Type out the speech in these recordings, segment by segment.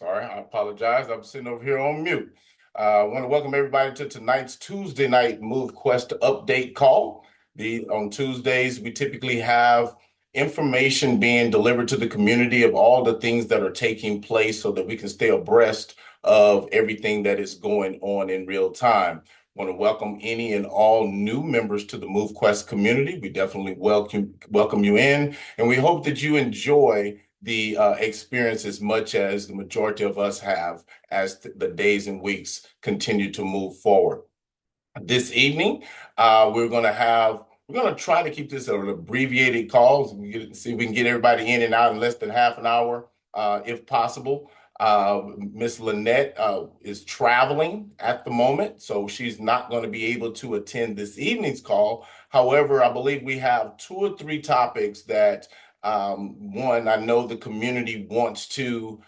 Sorry, I apologize. I'm sitting over here on mute. I want to welcome everybody to tonight's Tuesday night MoveQuest update call. On Tuesdays, we typically have information being delivered to the community of all the things that are taking place so that we can stay abreast of everything that is going on in real time. I want to welcome any and all new members to the MoveQuest community. We definitely welcome you in, and we hope that you enjoy the experience as much as the majority of us have as the days and weeks continue to move forward. This evening, we're going to try to keep this an abbreviated call. So see if we can get everybody in and out in less than half an hour, if possible. Miss Lynette is traveling at the moment, so she's not going to be able to attend this evening's call. However, I believe we have two or three topics that one, I know the community wants to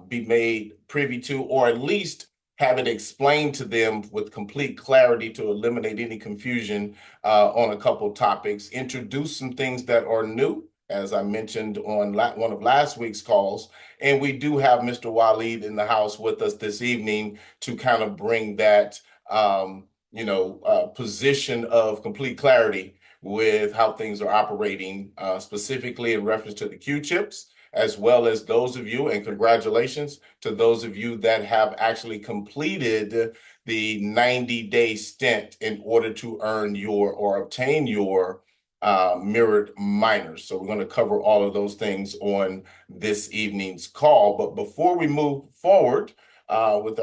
be made privy to, or at least have it explained to them with complete clarity to eliminate any confusion on a couple of topics, introduce some things that are new, as I mentioned on one of last week's calls. And we do have Mr. Waleed in the house with us this evening to kind of bring that, position of complete clarity with how things are operating, specifically in reference to the Q chips, as well as those of you, and congratulations to those of you that have actually completed the 90-day stint in order to earn your or obtain your mirrored miners. So we're going to cover all of those things on this evening's call. But before we move forward with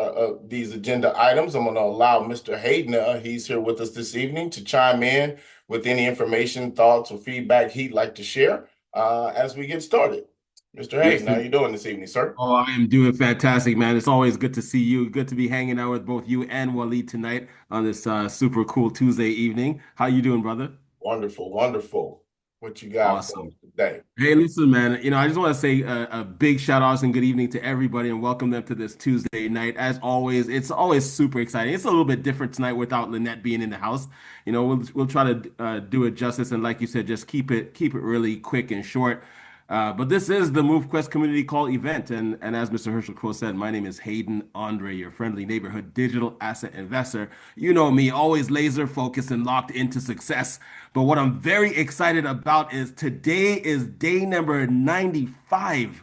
these agenda items, I'm going to allow Mr. Hayden, he's here with us this evening, to chime in with any information, thoughts, or feedback he'd like to share as we get started. Mr. Yes, Hayden, how sir. you doing this evening, sir? Oh, I am doing fantastic, man. It's always good to see you. Good to be hanging out with both you and Waleed tonight on this super cool Tuesday evening. How you doing, brother? Wonderful, wonderful. What you got for us Awesome. today? Hey, listen, man. I just want to say a big shout out and good evening to everybody and welcome them to this Tuesday night. As always, it's always super exciting. It's a little bit different tonight without Lynette being in the house. We'll try to do it justice and, like you said, just keep it really quick and short. But this is the MoveQuest Community Call event, and as Mr. Herschel Crow said, my name is Hayden Andre, your friendly neighborhood digital asset investor. You know me, always laser focused and locked into success. But what I'm very excited about is today is day number 95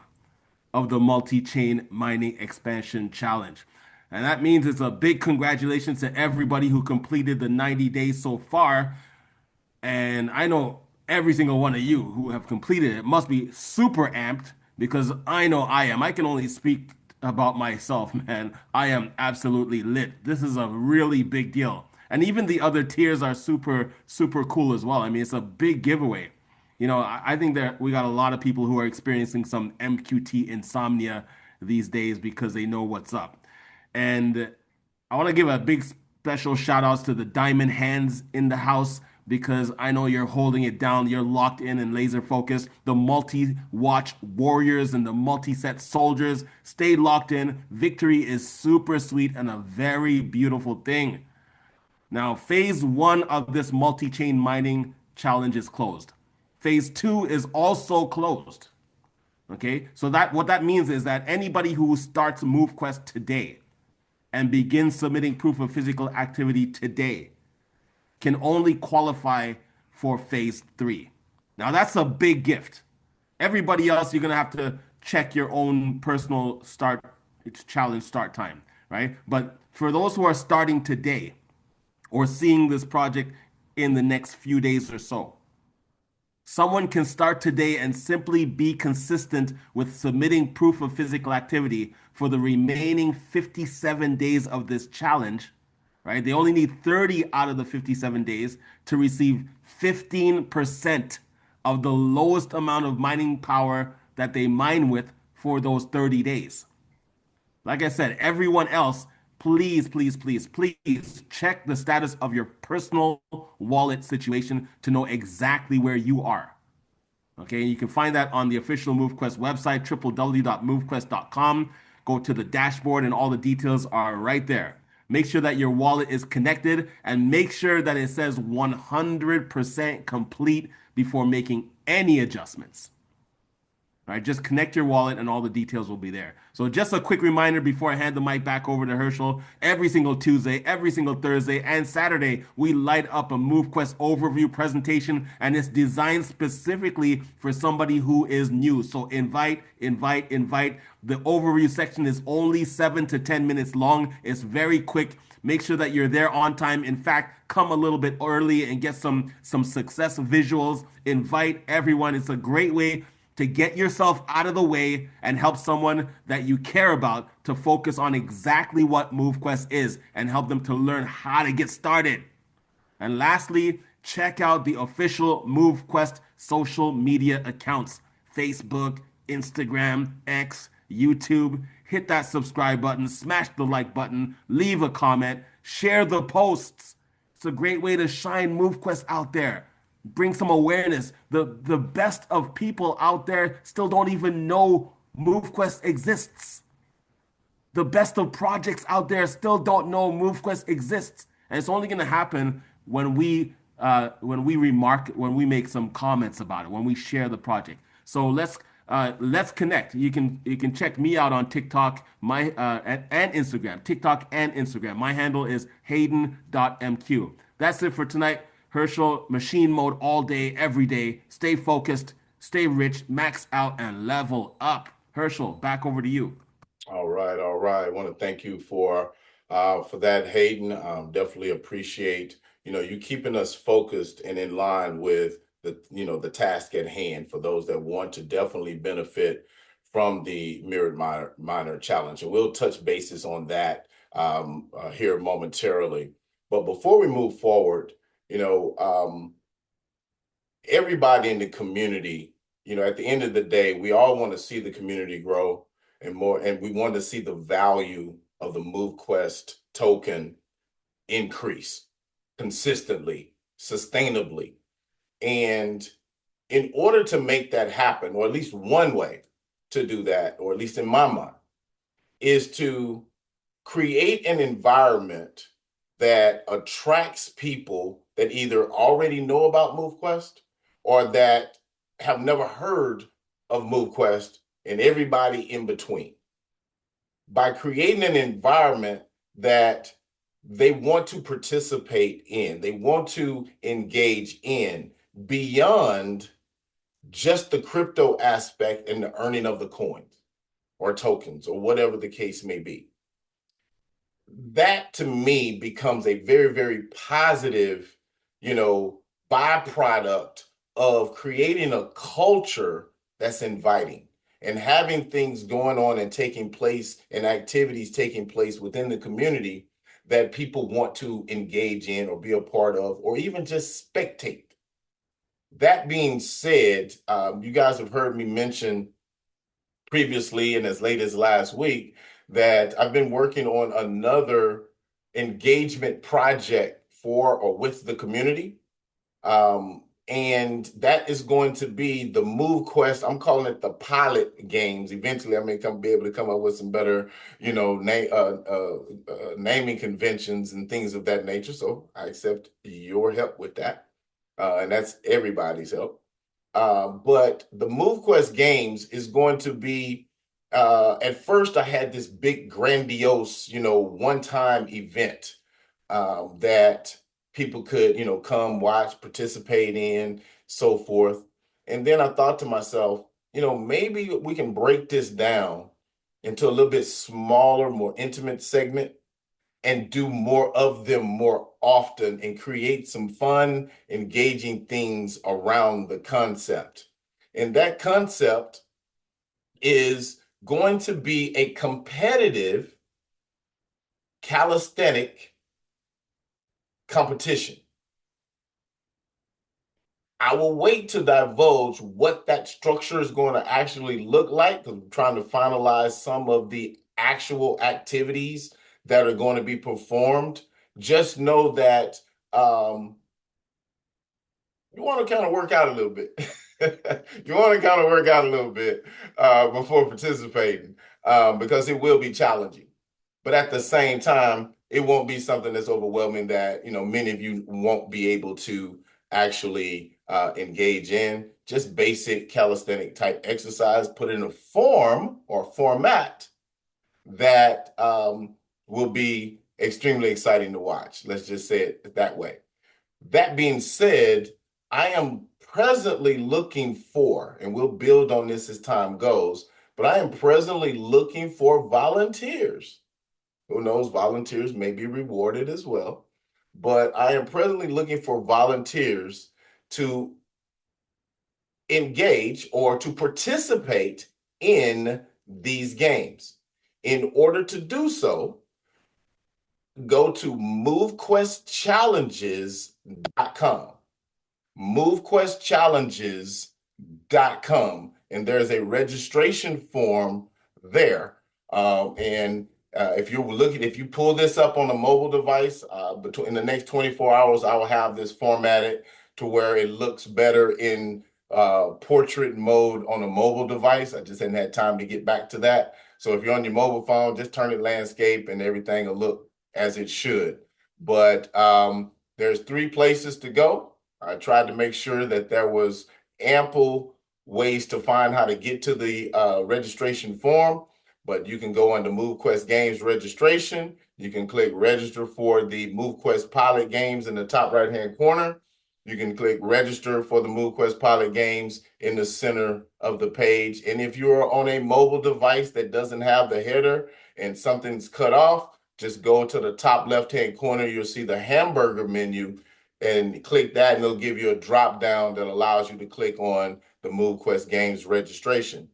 of the multi-chain mining expansion challenge. And that means it's a big congratulations to everybody who completed the 90 days so far. And I know every single one of you who have completed it must be super amped because I know I am. I can only speak about myself, man. I am absolutely lit. This is a really big deal. And even the other tiers are super cool as well. I mean, it's a big giveaway. I think that we got a lot of people who are experiencing some MQT insomnia these days because they know what's up. And I want to give a big special shout outs to the diamond hands in the house because I know you're holding it down. You're locked in and laser focused. The multi watch warriors and the multi set soldiers stay locked in. Victory is super sweet and a very beautiful thing. Now, phase one of this multi chain mining challenge is closed. Phase two is also closed. Okay, so that what that means is that anybody who starts MoveQuest today and begins submitting proof of physical activity today can only qualify for phase three. Now, that's a big gift. Everybody else, you're going to have to check your own personal challenge start time, right? But for those who are starting today or seeing this project in the next few days or so, someone can start today and simply be consistent with submitting proof of physical activity for the remaining 57 days of this challenge, right? They only need 30 out of the 57 days to receive 15% of the lowest amount of mining power that they mine with for those 30 days. Like I said, everyone else, please check the status of your personal wallet situation to know exactly where you are. Okay, you can find that on the official MoveQuest website, www.movequest.com. Go to the dashboard, and all the details are right there. Make sure that your wallet is connected and make sure that it says 100% complete before making any adjustments. All right, just connect your wallet and all the details will be there. So just a quick reminder before I hand the mic back over to Herschel, every single Tuesday, every single Thursday, and Saturday, we light up a MoveQuest overview presentation, and it's designed specifically for somebody who is new. So invite, invite, invite. The overview section is only 7 to 10 minutes long. It's very quick. Make sure that you're there on time. In fact, come a little bit early and get some success visuals. Invite everyone. It's a great way to get yourself out of the way and help someone that you care about to focus on exactly what MoveQuest is and help them to learn how to get started. And lastly, check out the official MoveQuest social media accounts: Facebook, Instagram, X, YouTube. Hit that subscribe button, smash the like button, leave a comment, share the posts. It's a great way to shine MoveQuest out there. Bring some awareness. The best of people out there still don't even know MoveQuest exists. The best of projects out there still don't know MoveQuest exists, and it's only going to happen when we remark, when we make some comments about it, when we share the project. So let's connect. You can check me out on TikTok, and Instagram, TikTok and Instagram. My handle is Hayden.mq. That's it for tonight. Herschel, machine mode all day, every day. Stay focused, stay rich, max out, and level up. Herschel, back over to you. All right, all right. I want to thank you for that, Hayden. Definitely appreciate you keeping us focused and in line with the task at hand for those that want to definitely benefit from the Mirrored Minor Challenge. And we'll touch bases on that here momentarily. But before we move forward, you know, everybody in the community, at the end of the day, we all want to see the community grow and more, and we want to see the value of the MoveQuest token increase consistently, sustainably. And in order to make that happen, or at least one way to do that, or at least in my mind, is to create an environment that attracts people that either already know about MoveQuest or that have never heard of MoveQuest, and everybody in between, by creating an environment that they want to participate in, they want to engage in beyond just the crypto aspect and the earning of the coins or tokens or whatever the case may be. That to me becomes a very, very positive, byproduct of creating a culture that's inviting and having things going on and taking place and activities taking place within the community that people want to engage in or be a part of or even just spectate. That being said, you guys have heard me mention previously and as late as last week that I've been working on another engagement project for or with the community. And that is going to be the MoveQuest. I'm calling it the pilot games. Eventually, I may be able to come up with some better, naming conventions and things of that nature. So I accept your help with that, and that's everybody's help. But the MoveQuest games is going to be. At first, I had this big, grandiose, one-time event that people could, come watch, participate in, so forth. And then I thought to myself, maybe we can break this down into a little bit smaller, more intimate segment and do more of them more often and create some fun, engaging things around the concept. And that concept is going to be a competitive calisthenic competition. I will wait to divulge what that structure is going to actually look like because I'm trying to finalize some of the actual activities that are going to be performed. Just know that you want to kind of work out a little bit. You want to kind of work out a little bit before participating because it will be challenging. But at the same time, it won't be something that's overwhelming that many of you won't be able to actually engage in. Just basic calisthenic type exercise, put in a form or format that will be extremely exciting to watch. Let's just say it that way. That being said, I am presently looking for, and we'll build on this as time goes, but I am presently looking for volunteers. Who knows, volunteers may be rewarded as well. But I am presently looking for volunteers to engage or to participate in these games. In order to do so, go to MoveQuestChallenges.com. MoveQuestChallenges.com, and there's a registration form there. And if you're looking, if you pull this up on a mobile device, between in the next 24 hours, I will have this formatted to where it looks better in portrait mode on a mobile device. I just hadn't had time to get back to that. So if you're on your mobile phone, just turn it landscape and everything will look as it should. But there's 3 places to go. I tried to make sure that there was ample ways to find how to get to the registration form, but you can go under MoveQuest Games registration. You can click register for the MoveQuest pilot games in the top right-hand corner. You can click register for the MoveQuest pilot games in the center of the page. And if you're on a mobile device that doesn't have the header and something's cut off, just go to the top left-hand corner. You'll see the hamburger menu and click that, and it'll give you a drop down that allows you to click on the MoveQuest Games registration.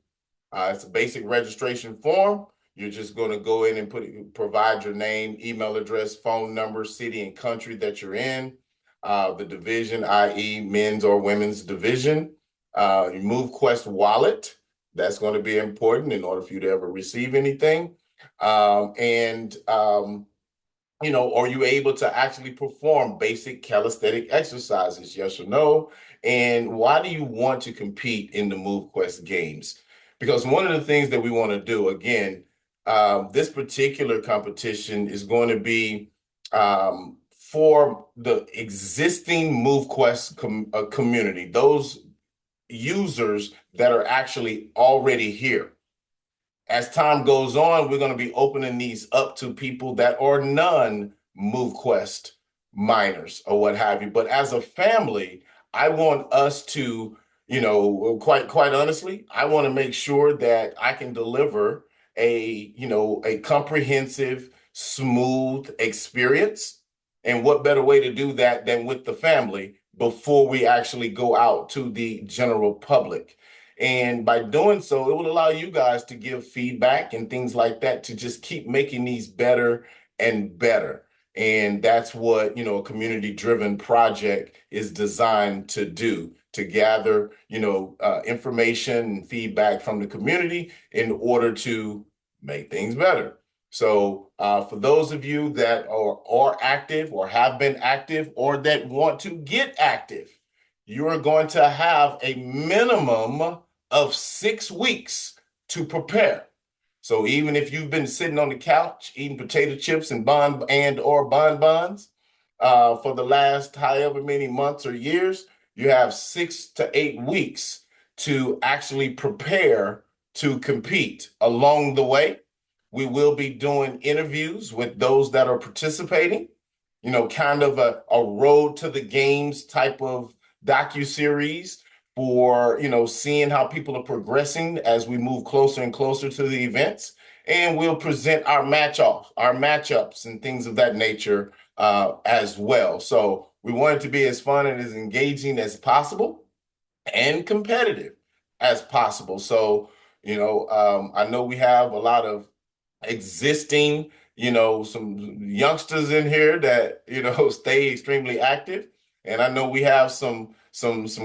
It's a basic registration form. You're just going to go in and provide your name, email address, phone number, city, and country that you're in, the division, i.e., men's or women's division, your MoveQuest wallet. That's going to be important in order for you to ever receive anything. And are you able to actually perform basic calisthenic exercises? Yes or no? And why do you want to compete in the MoveQuest games? Because one of the things that we want to do, again, this particular competition is going to be for the existing MoveQuest community, those users that are actually already here. As time goes on, we're going to be opening these up to people that are non-MoveQuest minors or what have you. But as a family, I want us to, quite honestly, I want to make sure that I can deliver a comprehensive, smooth experience. And what better way to do that than with the family before we actually go out to the general public? And by doing so, it will allow you guys to give feedback and things like that to just keep making these better and better. And that's what, a community-driven project is designed to do, to gather, information and feedback from the community in order to make things better. So for those of you that are active or have been active or that want to get active, you are going to have a minimum of 6 weeks to prepare. So even if you've been sitting on the couch eating potato chips and or bonbons for the last however many months or years, you have 6 to 8 weeks to actually prepare to compete. Along the way, we will be doing interviews with those that are participating, kind of a road to the games type of docu-series for, seeing how people are progressing as we move closer and closer to the events. And we'll present our matchups and things of that nature as well. So we want it to be as fun and as engaging as possible and competitive as possible. So, I know we have a lot of existing, some youngsters in here that, stay extremely active. And I know we have some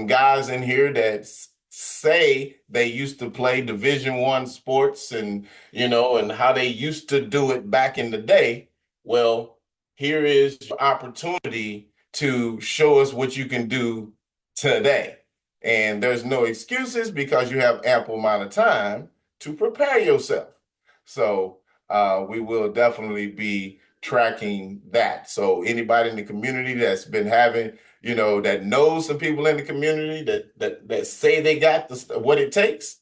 guys in here that say they used to play Division I sports and how they used to do it back in the day. Well, here is your opportunity to show us what you can do today. And there's no excuses because you have ample amount of time to prepare yourself. So we will definitely be tracking that. So anybody in the community that's been having, that knows some people in the community that say they got what it takes,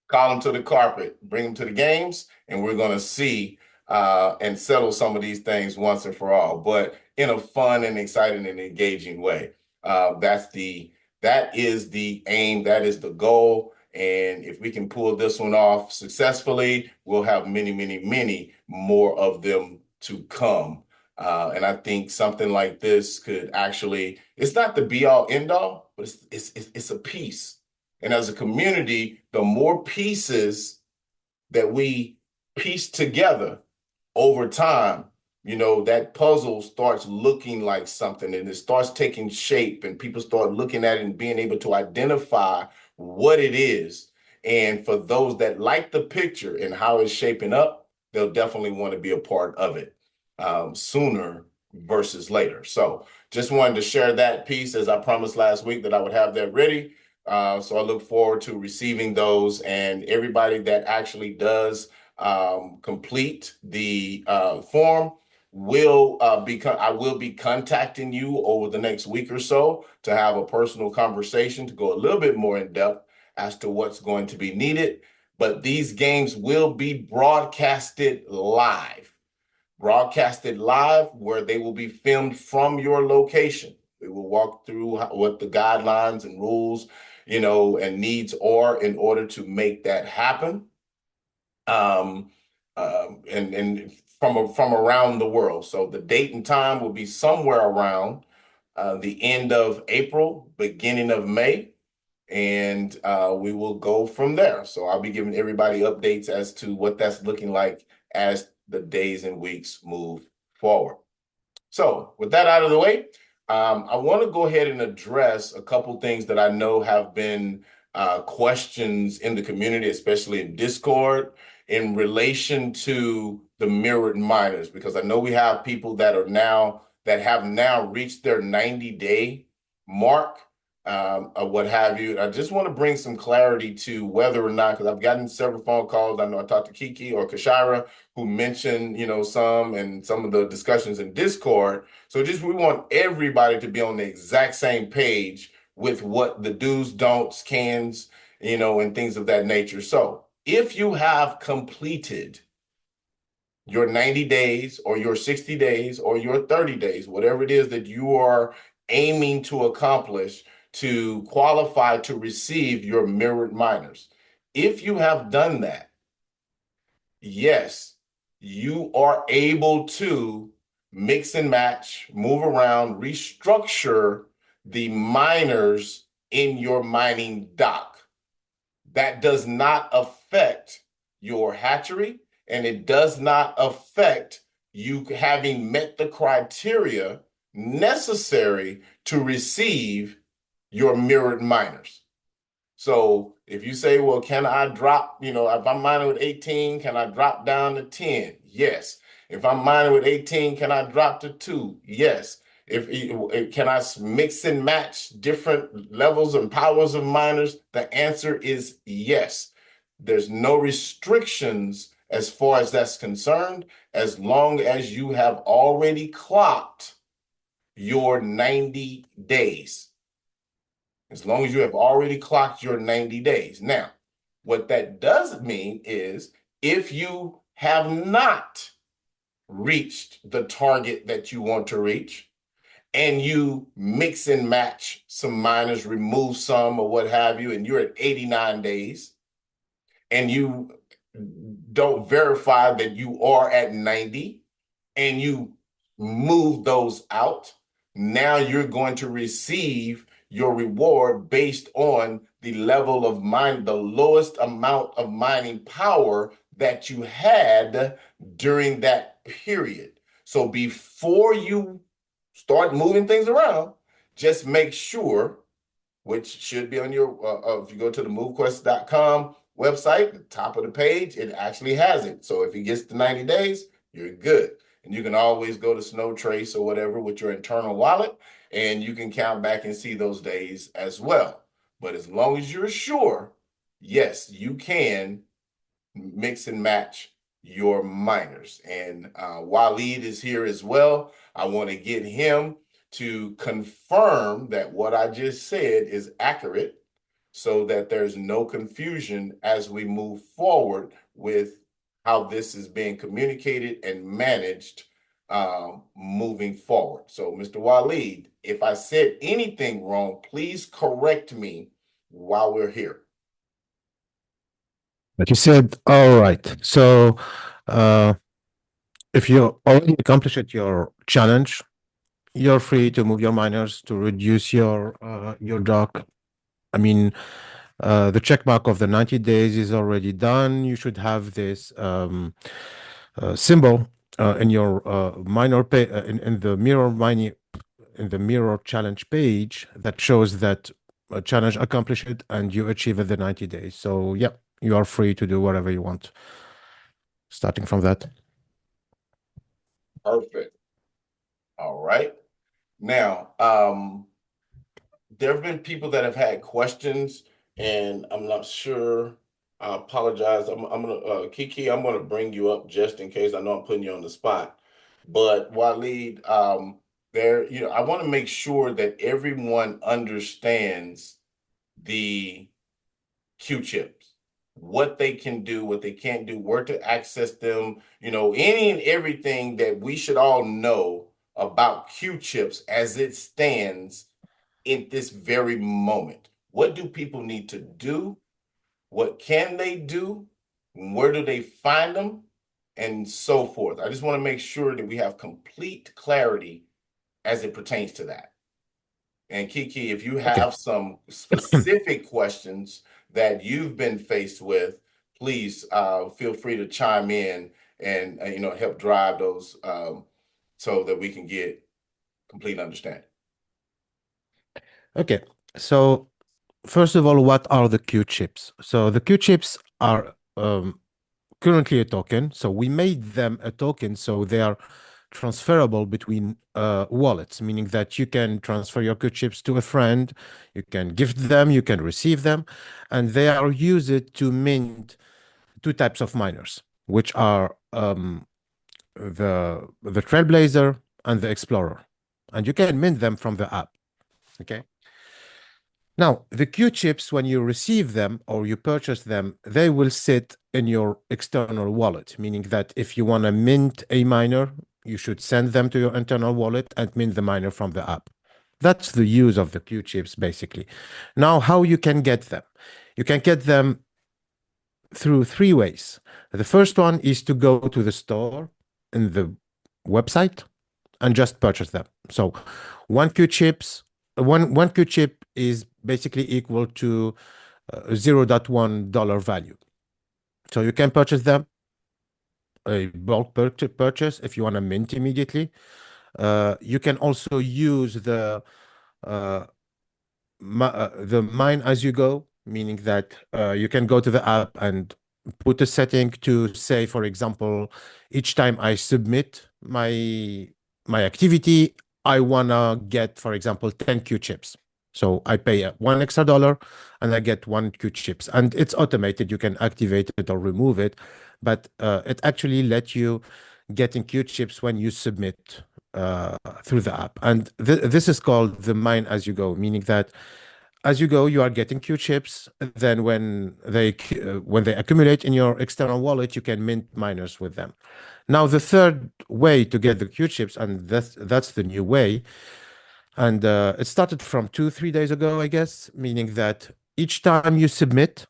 call them to the carpet, bring them to the games, and we're going to see and settle some of these things once and for all, but in a fun and exciting and engaging way. That is the aim, that is the goal. And if we can pull this one off successfully, we'll have many, many, many more of them to come. And I think something like this could actually, it's not the be all end all, but it's a piece. And as a community, the more pieces that we piece together over time, that puzzle starts looking like something and it starts taking shape and people start looking at it and being able to identify what it is. And for those that like the picture and how it's shaping up, they'll definitely want to be a part of it sooner versus later. So just wanted to share that piece as I promised last week that I would have that ready. So I look forward to receiving those and everybody that actually does complete the form I will be contacting you over the next week or so to have a personal conversation to go a little bit more in depth as to what's going to be needed. But these games will be broadcasted live where they will be filmed from your location. We will walk through what the guidelines and rules, and needs are in order to make that happen. And from around the world. So the date and time will be somewhere around the end of April, beginning of May, and we will go from there. So I'll be giving everybody updates as to what that's looking like as the days and weeks move forward. So with that out of the way, I want to go ahead and address a couple things that I know have been questions in the community, especially in Discord, in relation to the mirrored minors, because I know we have people that have now reached their 90-day mark, or what have you. I just want to bring some clarity to whether or not, because I've gotten several phone calls. I know I talked to Kiki or Kashira who mentioned, some of the discussions in Discord. So we want everybody to be on the exact same page with what the do's, don'ts, cans, and things of that nature. So if you have completed your 90 days or your 60 days or your 30 days, whatever it is that you are aiming to accomplish to qualify to receive your mirrored minors, if you have done that, yes, you are able to mix and match, move around, restructure the miners in your mining dock. That does not affect your hatchery, and it does not affect you having met the criteria necessary to receive your mirrored miners. So if you say, well, can I drop, if I'm mining with 18, can I drop down to 10? Yes. If I'm mining with 18, can I drop to 2? Yes. Can I mix and match different levels and powers of miners? The answer is yes. There's no restrictions as far as that's concerned, as long as you have already clocked your 90 days. As long as you have already clocked your 90 days. Now, what that does mean is if you have not reached the target that you want to reach, and you mix and match some miners, remove some or what have you, and you're at 89 days, and you don't verify that you are at 90, and you move those out, now you're going to receive your reward based on the level of mine, the lowest amount of mining power that you had during that period. So before you start moving things around, just make sure, which should be on your, if you go to the MoveQuest.com website, the top of the page, it actually has it. So if it gets to 90 days, you're good. And you can always go to Snow Trace or whatever with your internal wallet, and you can count back and see those days as well. But as long as you're sure, yes, you can mix and match your miners. And Waleed is here as well. I want to get him to confirm that what I just said is accurate so that there's no confusion as we move forward with how this is being communicated and managed moving forward. So, Mr. Waleed, if I said anything wrong, please correct me while we're here. But you said, all right. So, uh, if you already accomplished your challenge, you're free to move your miners to reduce your dock. I mean, the check mark of the 90 days is already done. You should have this symbol in your minor pay in the mirror mining in the mirror challenge page that shows that a challenge accomplished and you achieve the 90 days. So yeah, you are free to do whatever you want starting from that. Perfect. All right. Now, there have been people that have had questions, and I'm not sure. I apologize. I'm gonna Kiki, I'm gonna bring you up just in case. I know I'm putting you on the spot. But Waleed, I want to make sure that everyone understands the Q chips, what they can do, what they can't do, where to access them, any and everything that we should all know about Q chips as it stands in this very moment. What do people need to do? What can they do? Where do they find them? And so forth. I just want to make sure that we have complete clarity as it pertains to that. And Kiki, if you Okay. have some specific questions that you've been faced with, please feel free to chime in and help drive those so that we can get complete understanding. Okay. So first of all, what are the Q chips? So the Q chips are currently a token. So we made them a token so they are transferable between wallets, meaning that you can transfer your Q chips to a friend, you can gift them, you can receive them, and they are used to mint two types of miners, which are the Trailblazer and the Explorer, and you can mint them from the app. Okay. Now, the Q chips, when you receive them or you purchase them, they will sit in your external wallet, meaning that if you want to mint a miner, you should send them to your internal wallet and mint the miner from the app. That's the use of the Q chips, basically. Now, how you can get them? You can get them through three ways. The first one is to go to the store in the website and just purchase them. So one Q chips, one Q chip is basically equal to $0.1 value. So you can purchase them, a bulk purchase if you want to mint immediately. You can also use uh, the mine as you go, meaning that you can go to the app and put a setting to say, for example, each time I submit my activity, I wanna get, for example, 10 Q chips. So I pay $1 extra and I get 1 Q chips, and it's automated. You can activate it or remove it, but it actually lets you getting Q chips when you submit through the app. And this is called the mine as you go, meaning that as you go, you are getting Q chips. Then when they accumulate in your external wallet, you can mint miners with them. Now, the third way to get the Q chips, and that's the new way, and it started from 3 days ago, I guess, meaning that each time you submit,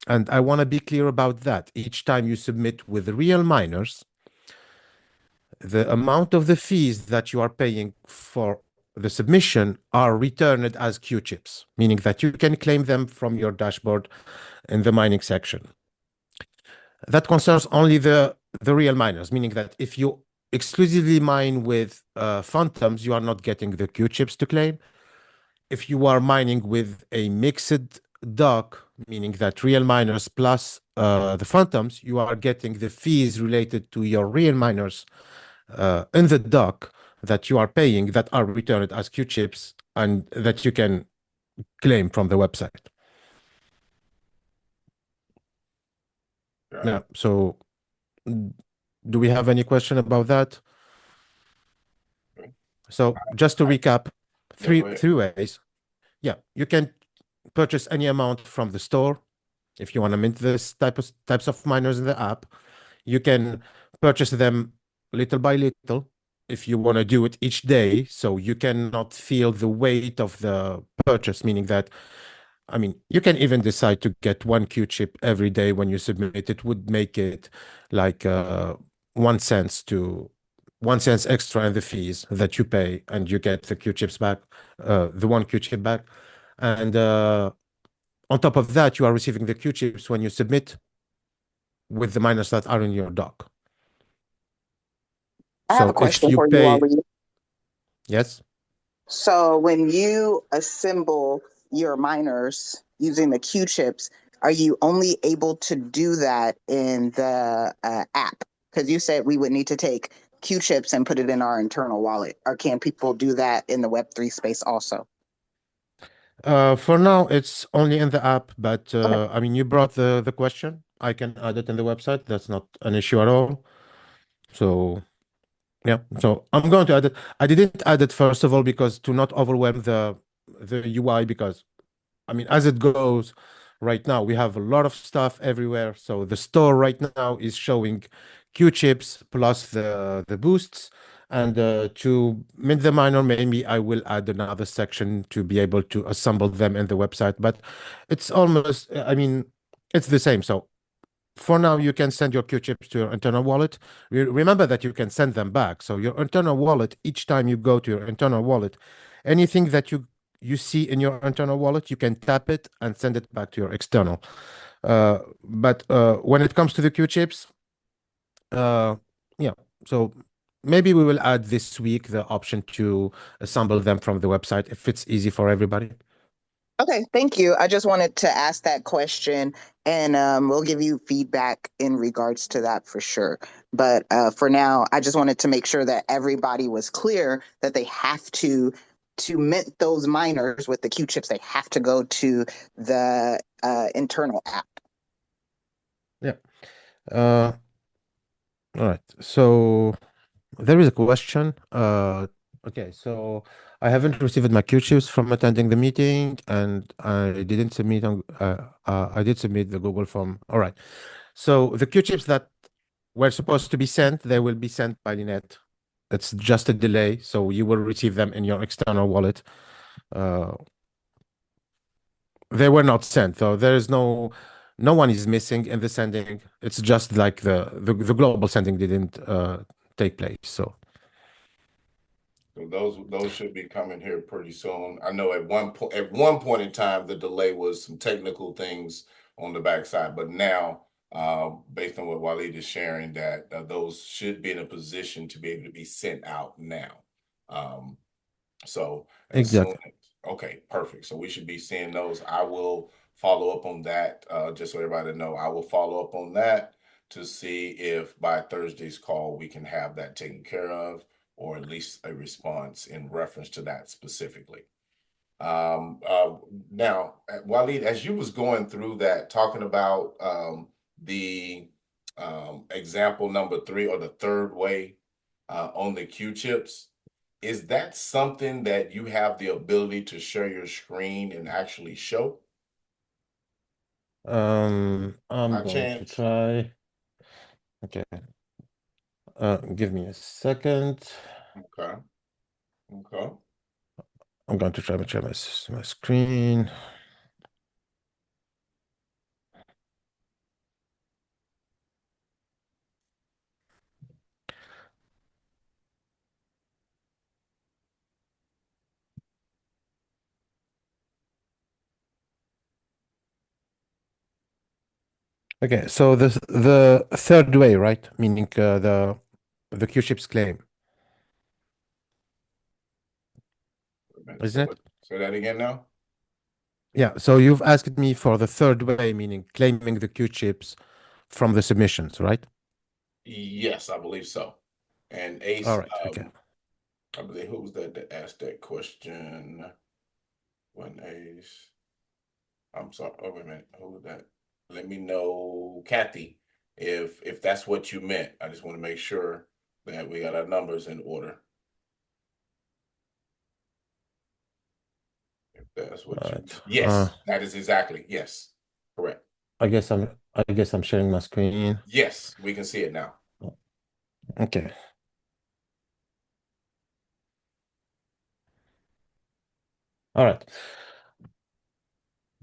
and I want to be clear about that, each time you submit with real miners, the amount of the fees that you are paying for the submission are returned as Q chips, meaning that you can claim them from your dashboard in the mining section. That concerns only the real miners, meaning that if you exclusively mine with phantoms, you are not getting the Q chips to claim. If you are mining with a mixed dock, meaning that real miners plus the phantoms, you are getting the fees related to your real miners in the dock that you are paying that are returned as Q chips and that you can claim from the website. Got Yeah. it. So Do we have any question about that? Okay. So just to I, recap, yeah, go ahead. three ways. Yeah, you can purchase any amount from the store if you want to mint this types of miners in the app. You can purchase them little by little if you want to do it each day, so you cannot feel the weight of the purchase, meaning that, I mean, you can even decide to get one Q chip every day when you submit. It would make it like 1 cent to 1 cent extra in the fees that you pay, and you get the Q chips back, the one Q chip back. And on top of that, you are receiving the Q chips when you submit with the miners that are in your dock. I have a So if question you for you, pay, Ali. yes. So when you assemble your miners using the Q chips, are you only able to do that in the app? Because you said we would need to take Q chips and put it in our internal wallet. Or can people do that in the Web3 space also? For now, it's only in the app, but Okay. I mean, you brought the question. I can add it in the website. That's not an issue at all. So yeah, so I'm going to add it. I didn't add it first of all because to not overwhelm the UI, because I mean, as it goes right now, we have a lot of stuff everywhere. So the store right now is showing Q chips plus the boosts. And to mint the miner, maybe I will add another section to be able to assemble them in the website. But it's almost, I mean, it's the same. So for now, you can send your Q chips to your internal wallet. Remember that you can send them back. So your internal wallet, each time you go to your internal wallet, anything that you see in your internal wallet, you can tap it and send it back to your external. But when it comes to the Q chips, uh, yeah. So maybe we will add this week the option to assemble them from the website if it's easy for everybody. Okay, thank you. I just wanted to ask that question, and we'll give you feedback in regards to that for sure. But for now, I just wanted to make sure that everybody was clear that they have to mint those miners with the Q chips. They have to go to the internal app. Yeah. Uh, all right. So there is a question. Okay, so I haven't received my Q chips from attending the meeting, and I didn't submit on. I did submit the Google form. All right. So the Q chips that were supposed to be sent, they will be sent by Linet. It's just a delay, so you will receive them in your external wallet. Uh, they were not sent, so there is no one is missing in the sending. It's just like the global sending didn't take place. So. So those should be coming here pretty soon. I know at one point in time the delay was some technical things on the backside, but now based on what Waleed is sharing, that those should be in a position to be able to be sent out now. Um, so as soon Exactly. as, okay, perfect. So we should be seeing those. I will follow up on that, just so everybody know. I will follow up on that to see if by Thursday's call we can have that taken care of, or at least a response in reference to that specifically. Um, uh, Now, Waleed, as you was going through that, talking about the example number three or the third way on the Q chips, is that something that you have the ability to share your screen and actually show I'm by going to chance? try. Okay. Give me a second. Okay. Okay. I'm going to try to share my screen. Okay, so the third way, right? Meaning the Q-Chips claim, Say isn't it? say that again now. Yeah, so you've asked me for the third way, meaning claiming the Q-Chips from the submissions, right? Yes, I believe so. And All Ace, right, okay. I believe who was that asked that question? When Ace, I'm sorry. Oh, wait a minute. Who was that? Let me know. Kathy. if that's what you meant. I just want to make sure that we got our numbers in order. If that's All what you right. yes, that is exactly yes. Correct. I guess I'm sharing my screen. Yes, we can see it now. Okay. All right.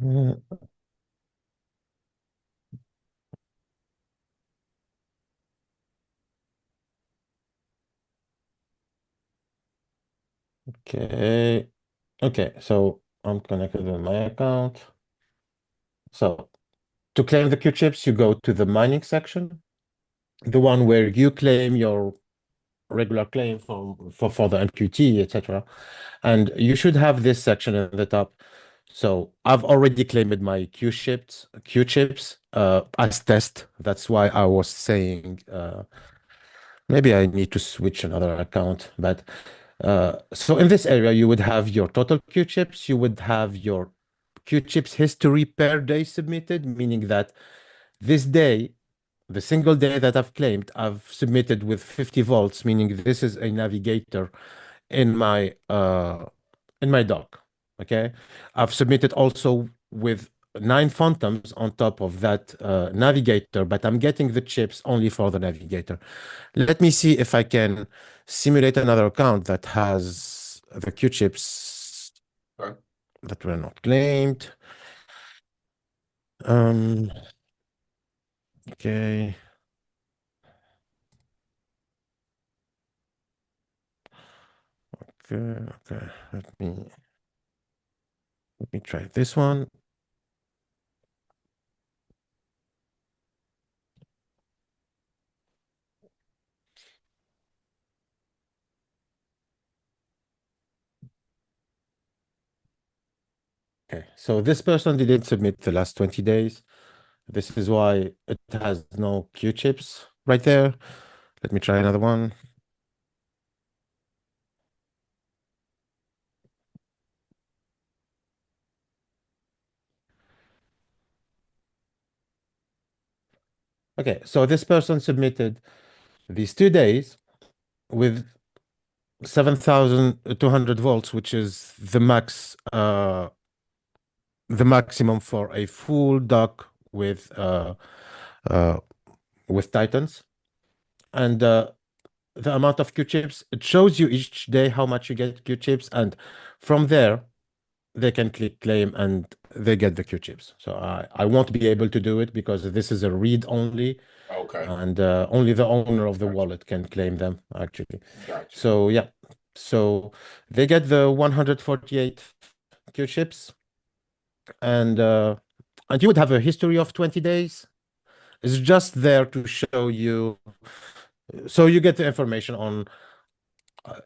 Mm, Okay. Okay. So I'm connected with my account. So to claim the Q chips, you go to the mining section, the one where you claim your regular claim for the MQT, etc. And you should have this section at the top. So I've already claimed my Q chips as test. That's why I was saying maybe I need to switch another account. But so in this area, you would have your total Q chips. You would have your Q chips history per day submitted, meaning that this day, the single day that I've claimed, I've submitted with 50 volts, meaning this is a navigator in my dock. Okay, I've submitted also with 9 phantoms on top of that navigator, but I'm getting the chips only for the navigator. Let me see if I can simulate another account that has the Q chips Okay. that were not claimed. Um, okay. Okay, okay. Let me try this one. Okay, so this person didn't submit the last 20 days. This is why it has no Q chips right there. Let me try another one. Okay, so this person submitted these 2 days with 7,200 volts, which is the maximum for a full dock uh, with Titans. And the amount of Q chips, it shows you each day how much you get Q chips, and from there they can click claim and they get the Q chips. So I won't be able to do it because this is a read only, Okay. and only the owner of the Gotcha. wallet can claim them actually. Gotcha. So yeah, so they get the 148 Q chips, and you would have a history of 20 days. It's just there to show you, so you get the information on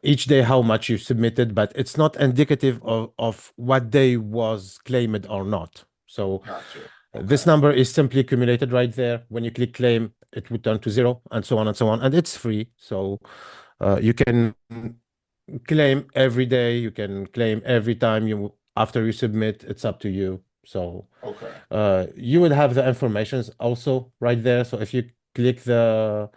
each day how much you submitted, but it's not indicative of what day was claimed or not. So Gotcha. this Okay. number is simply accumulated right there. When you click claim, it would turn to 0, and so on and so on. And it's free. So you can claim every day. You can claim every time you after you submit. It's up to you. So Okay. you would have the informations also right there. So if you click the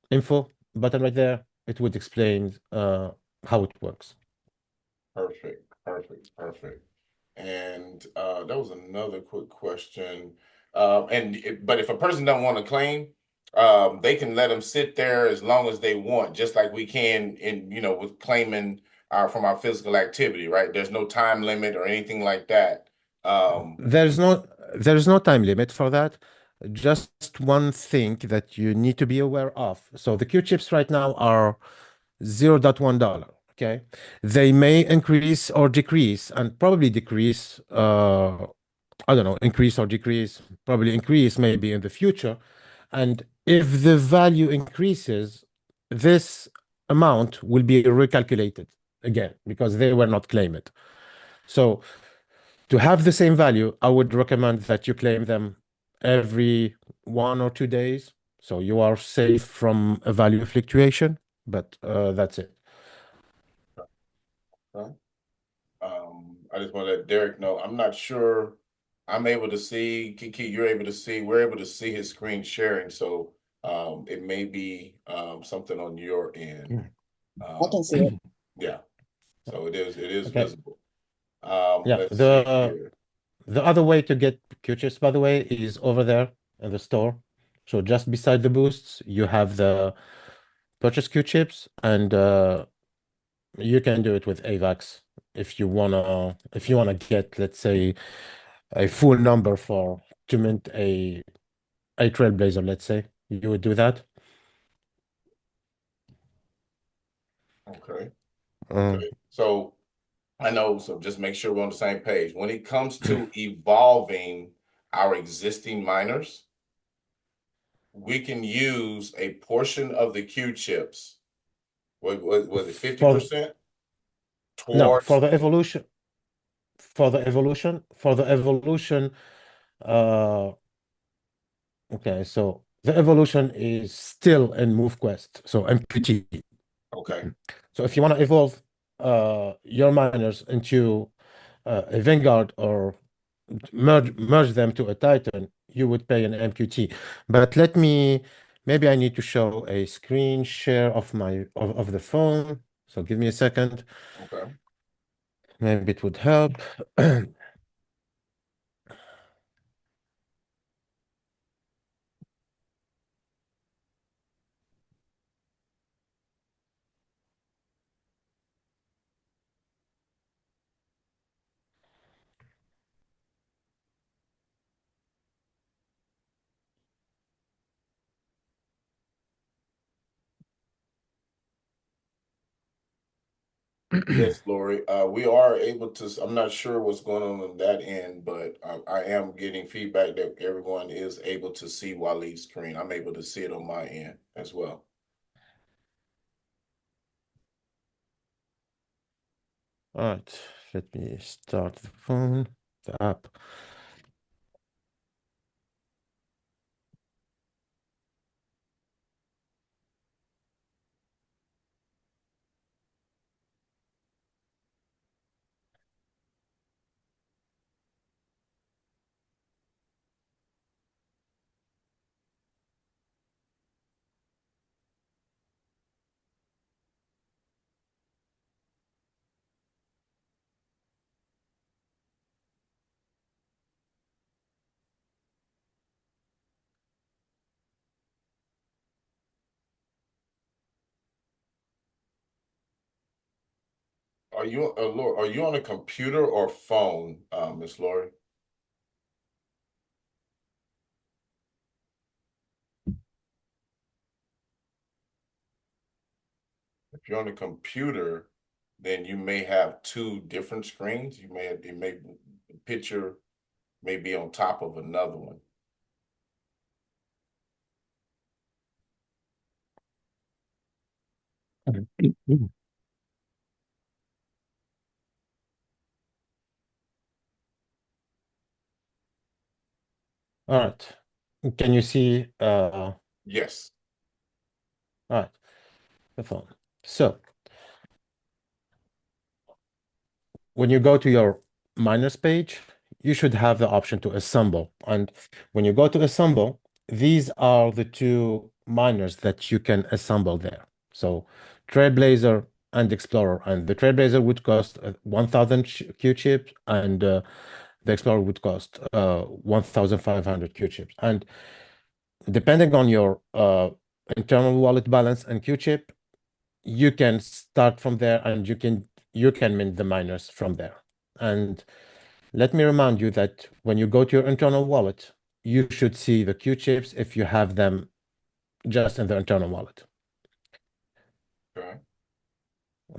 info button right there, it would explain how it works. Perfect. Perfect. Perfect. And that was another quick question. But if a person don't want to claim, they can let them sit there as long as they want, just like we can in with claiming from our physical activity, right? There's no time limit or anything like that. Um, There's no time limit for that. Just one thing that you need to be aware of. So the Q chips right now are $0.1. Okay, they may increase or decrease, and probably decrease. I don't know, increase or decrease. Probably increase maybe in the future. And if the value increases, this amount will be recalculated again because they were not claimed. So to have the same value, I would recommend that you claim them every 1 or 2 days. So you are safe from a value fluctuation, but that's it. I just want to let Derek know I'm not sure I'm able to see, Kiki, you're able to see, we're able to see his screen sharing. So it may be something on your end. I can Um, see it. yeah, so it is Okay. visible. Yeah. Let's see here. The other way to get Q-chips, by the way, is over there in the store. So just beside the boosts, you have the purchase Q-chips, and you can do it with AVAX if you wanna get, let's say, a full number for to mint a Trailblazer, let's say. You would do that. Okay. Um, Okay. So I know, so just make sure we're on the same page. When it comes to evolving our existing miners, we can use a portion of the Q chips. What was it, for 50% no, towards? for the evolution, uh, okay, so the evolution is still in MoveQuest, so MQT. Okay. So if you want to evolve your miners into a Vanguard or merge them to a Titan, you would pay an MQT. But maybe I need to show a screen share of the phone. So give me a second. Okay. Maybe it would help. Yes, Lori. We are able to, I'm not sure what's going on that end, but I am getting feedback that everyone is able to see Waleed's screen. I'm able to see it on my end as well. All right, let me start the app. Are you on a computer or phone, Miss Lori? If you're on a computer, then you may have two different screens. The picture may be on top of another one. All right. Can you see? Yes. All right, the phone. So when you go to your miners page, you should have the option to assemble. And when you go to assemble, these are the two miners that you can assemble there. So Trailblazer and Explorer. And the Trailblazer would cost 1,000 Q chips, and the Explorer would cost 1,500 Q chips. And depending on your internal wallet balance and Q chip, you can start from there, and you can mint the miners from there. And let me remind you that when you go to your internal wallet, you should see the Q chips if you have them just in the internal wallet. Okay.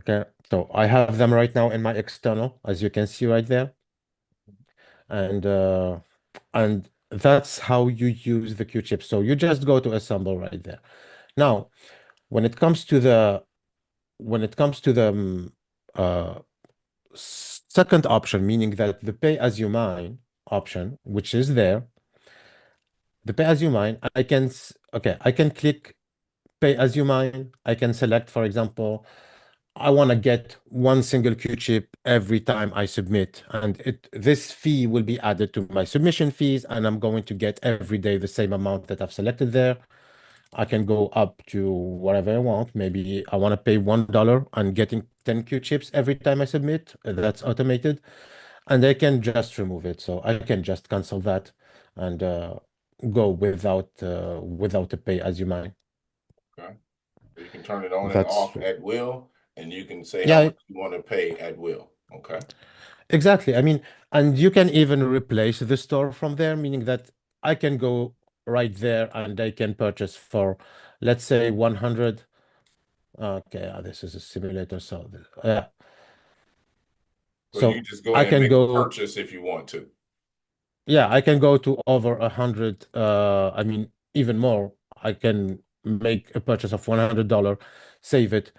Okay, so I have them right now in my external, as you can see right there, and that's how you use the Q chips. So you just go to assemble right there. Now, when it comes to the uh, second option, meaning that the pay as you mine option, which is there, the pay as you mine, I can click pay as you mine. I can select, for example, I want to get one single Q chip every time I submit, and this fee will be added to my submission fees, and I'm going to get every day the same amount that I've selected there. I can go up to whatever I want. Maybe I want to pay $1 and getting 10 Q chips every time I submit. That's automated, and I can just remove it. So I can just cancel that and go without a pay as you mine. Okay. So you can turn it on and That's off at will, and you can say how yeah, much you want to pay at will. Okay. exactly. I mean, and you can even replace the store from there, meaning that I can go right there and I can purchase for, let's say, 100. Okay, this is a simulator, so yeah. So you So just go I in and can make a go, purchase if you want to. yeah, I can go to over 100. I mean, even more. I can make a purchase of $100, save it,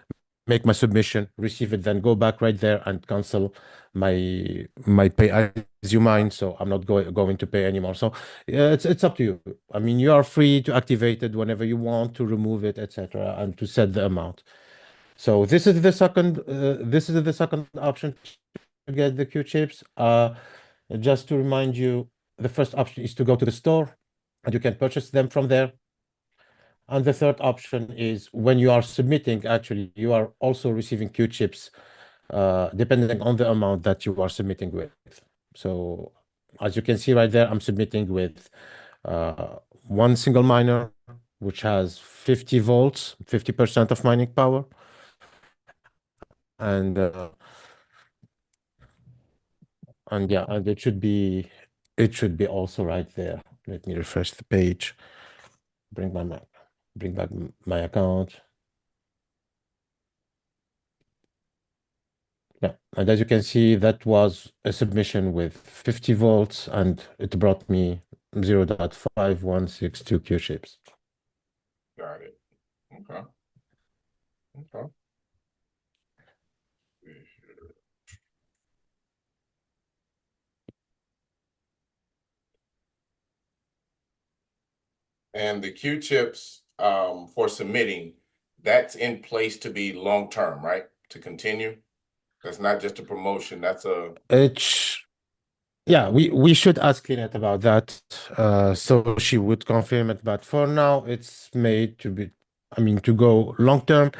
make my submission, receive it, then go back right there and cancel my pay as you mind. So I'm not going to pay anymore. So yeah, it's up to you. I mean, you are free to activate it whenever you want, to remove it, etc., and to set the amount. So this is the second option to get the Q chips. Just to remind you, the first option is to go to the store and you can purchase them from there. And the third option is when you are submitting, actually, you are also receiving Q chips, depending on the amount that you are submitting with. So as you can see right there, I'm submitting with uh, one single miner, which has 50 volts, 50% of mining power. And yeah, and it should be also right there. Let me refresh the page, bring my map, bring back my account. Yeah, and as you can see, that was a submission with 50 volts, and it brought me 0.5162 Q chips. Got it. Okay. Okay. And the Q chips for submitting, that's in place to be long term, right? To continue. That's not just a promotion. That's a It's Yeah, we should ask Lynette about that, so she would confirm it. But for now, it's made to be, I mean, to go long term.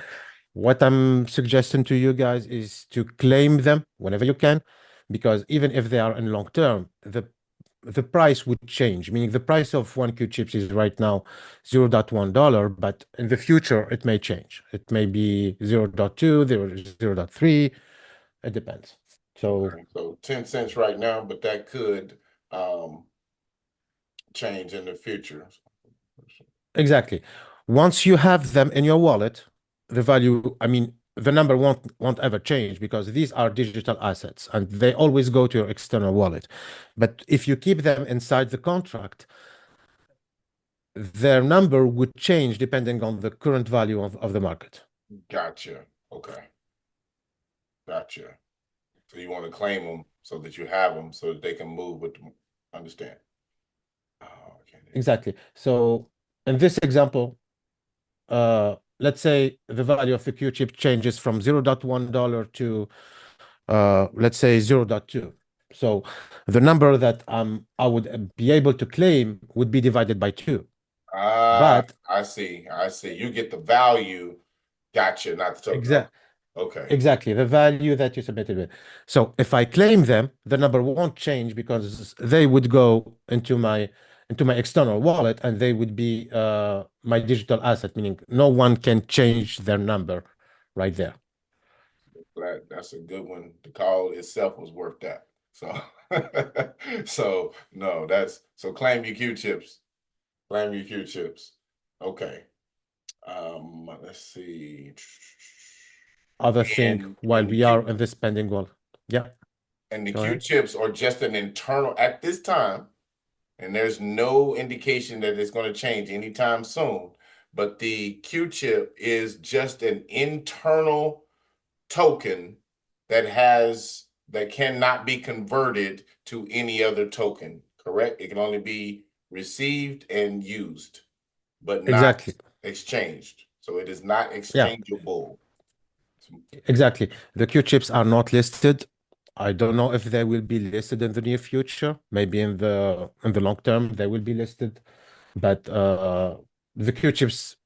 What I'm suggesting to you guys is to claim them whenever you can, because even if they are in long term, the price would change. Meaning the price of one Q chips is right now $0.1, but in the future it may change. It may be 0.2, 0.3. It depends. So okay. So 10 cents right now, but that could um change in the future. exactly. Once you have them in your wallet, the value, I mean, the number won't ever change because these are digital assets and they always go to your external wallet. But if you keep them inside the contract, their number would change depending on the current value of the market. Gotcha. Okay. Gotcha. So you want to claim them so that you have them so that they can move with them. Understand? Oh, okay. Exactly. So in this example, let's say the value of the Q chip changes from $0.1 to let's say 0.2. So the number that I would be able to claim would be divided by 2. Ah, But I see. I see. You get the value. Gotcha. Not the token. exa Okay. exactly the value that you submitted with. So if I claim them, the number won't change because they would go into my external wallet and they would be my digital asset, meaning no one can change their number right there. Glad that's a good one. The call itself was worth that. So, so no, that's so claim your Q chips. Claim your Q chips. Okay. Let's see. Other thing while And the we are Q in this pending wall. Yeah, and the go Q ahead. chips are just an internal at this time, and there's no indication that it's going to change anytime soon. But the Q chip is just an internal token that cannot be converted to any other token, correct? It can only be received and used, but not Exactly. exchanged. So it is not Yeah. exchangeable. Exactly. The Q chips are not listed. I don't know if they will be listed in the near future. Maybe in the long term they will be listed. But the Q chips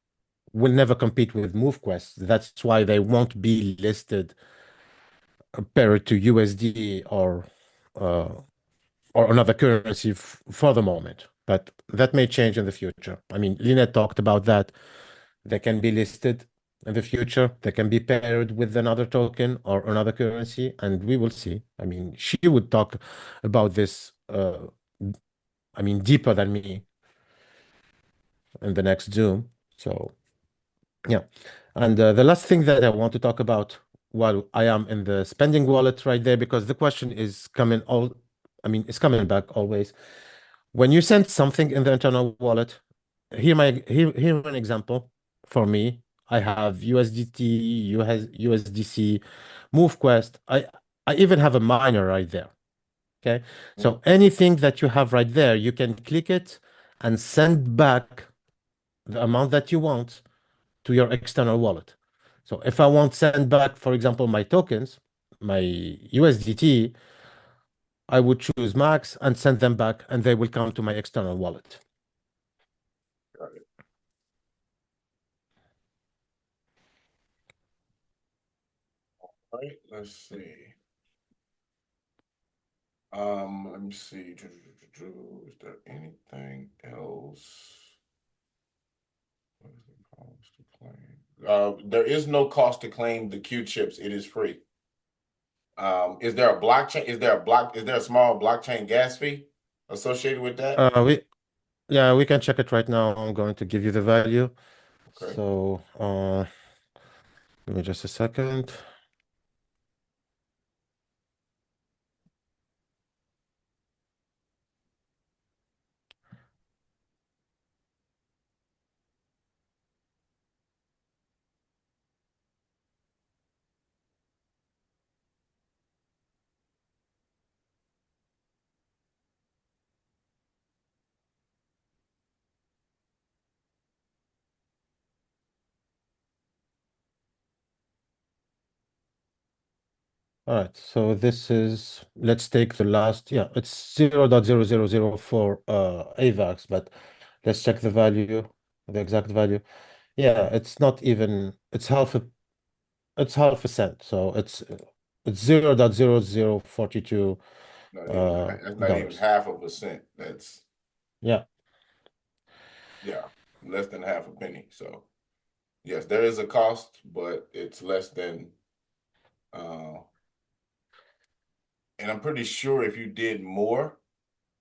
will never compete with MoveQuest. That's why they won't be listed paired to USD uh, or another currency for the moment. But that may change in the future. I mean, Lynette talked about that. They can be listed in the future. They can be paired with another token or another currency, and we will see. I mean, she would talk about this, I mean, deeper than me in the next Zoom. So, yeah. And the last thing that I want to talk about while I am in the spending wallet right there, because the question is coming I mean, it's coming back always. When you send something in the internal wallet, here an example for me. I have USDT, USDC, MoveQuest. I even have a miner right there. Okay. So anything that you have right there, you can click it and send back the amount that you want to your external wallet. So if I want to send back, for example, my tokens, my USDT, I would choose max and send them back, and they will come to my external wallet. Got it. All right, let's see. Let me see. Is there anything else? What is the cost to claim? There is no cost to claim the Q chips. It is free. Is there a blockchain? Is there a small blockchain gas fee associated with that? We Yeah, we can check it right now. I'm going to give you the value. Okay. So give me just a second. All right, so this is, let's take the last, yeah, it's 0.0004 AVAX, but let's check the value, the exact value. Yeah, it's not even, it's half a cent. So it's 0.0042 That's not even dollars. half of a cent. That's Yeah. yeah, less than half a penny. So yes, there is a cost, but it's less than uh and I'm pretty sure if you did more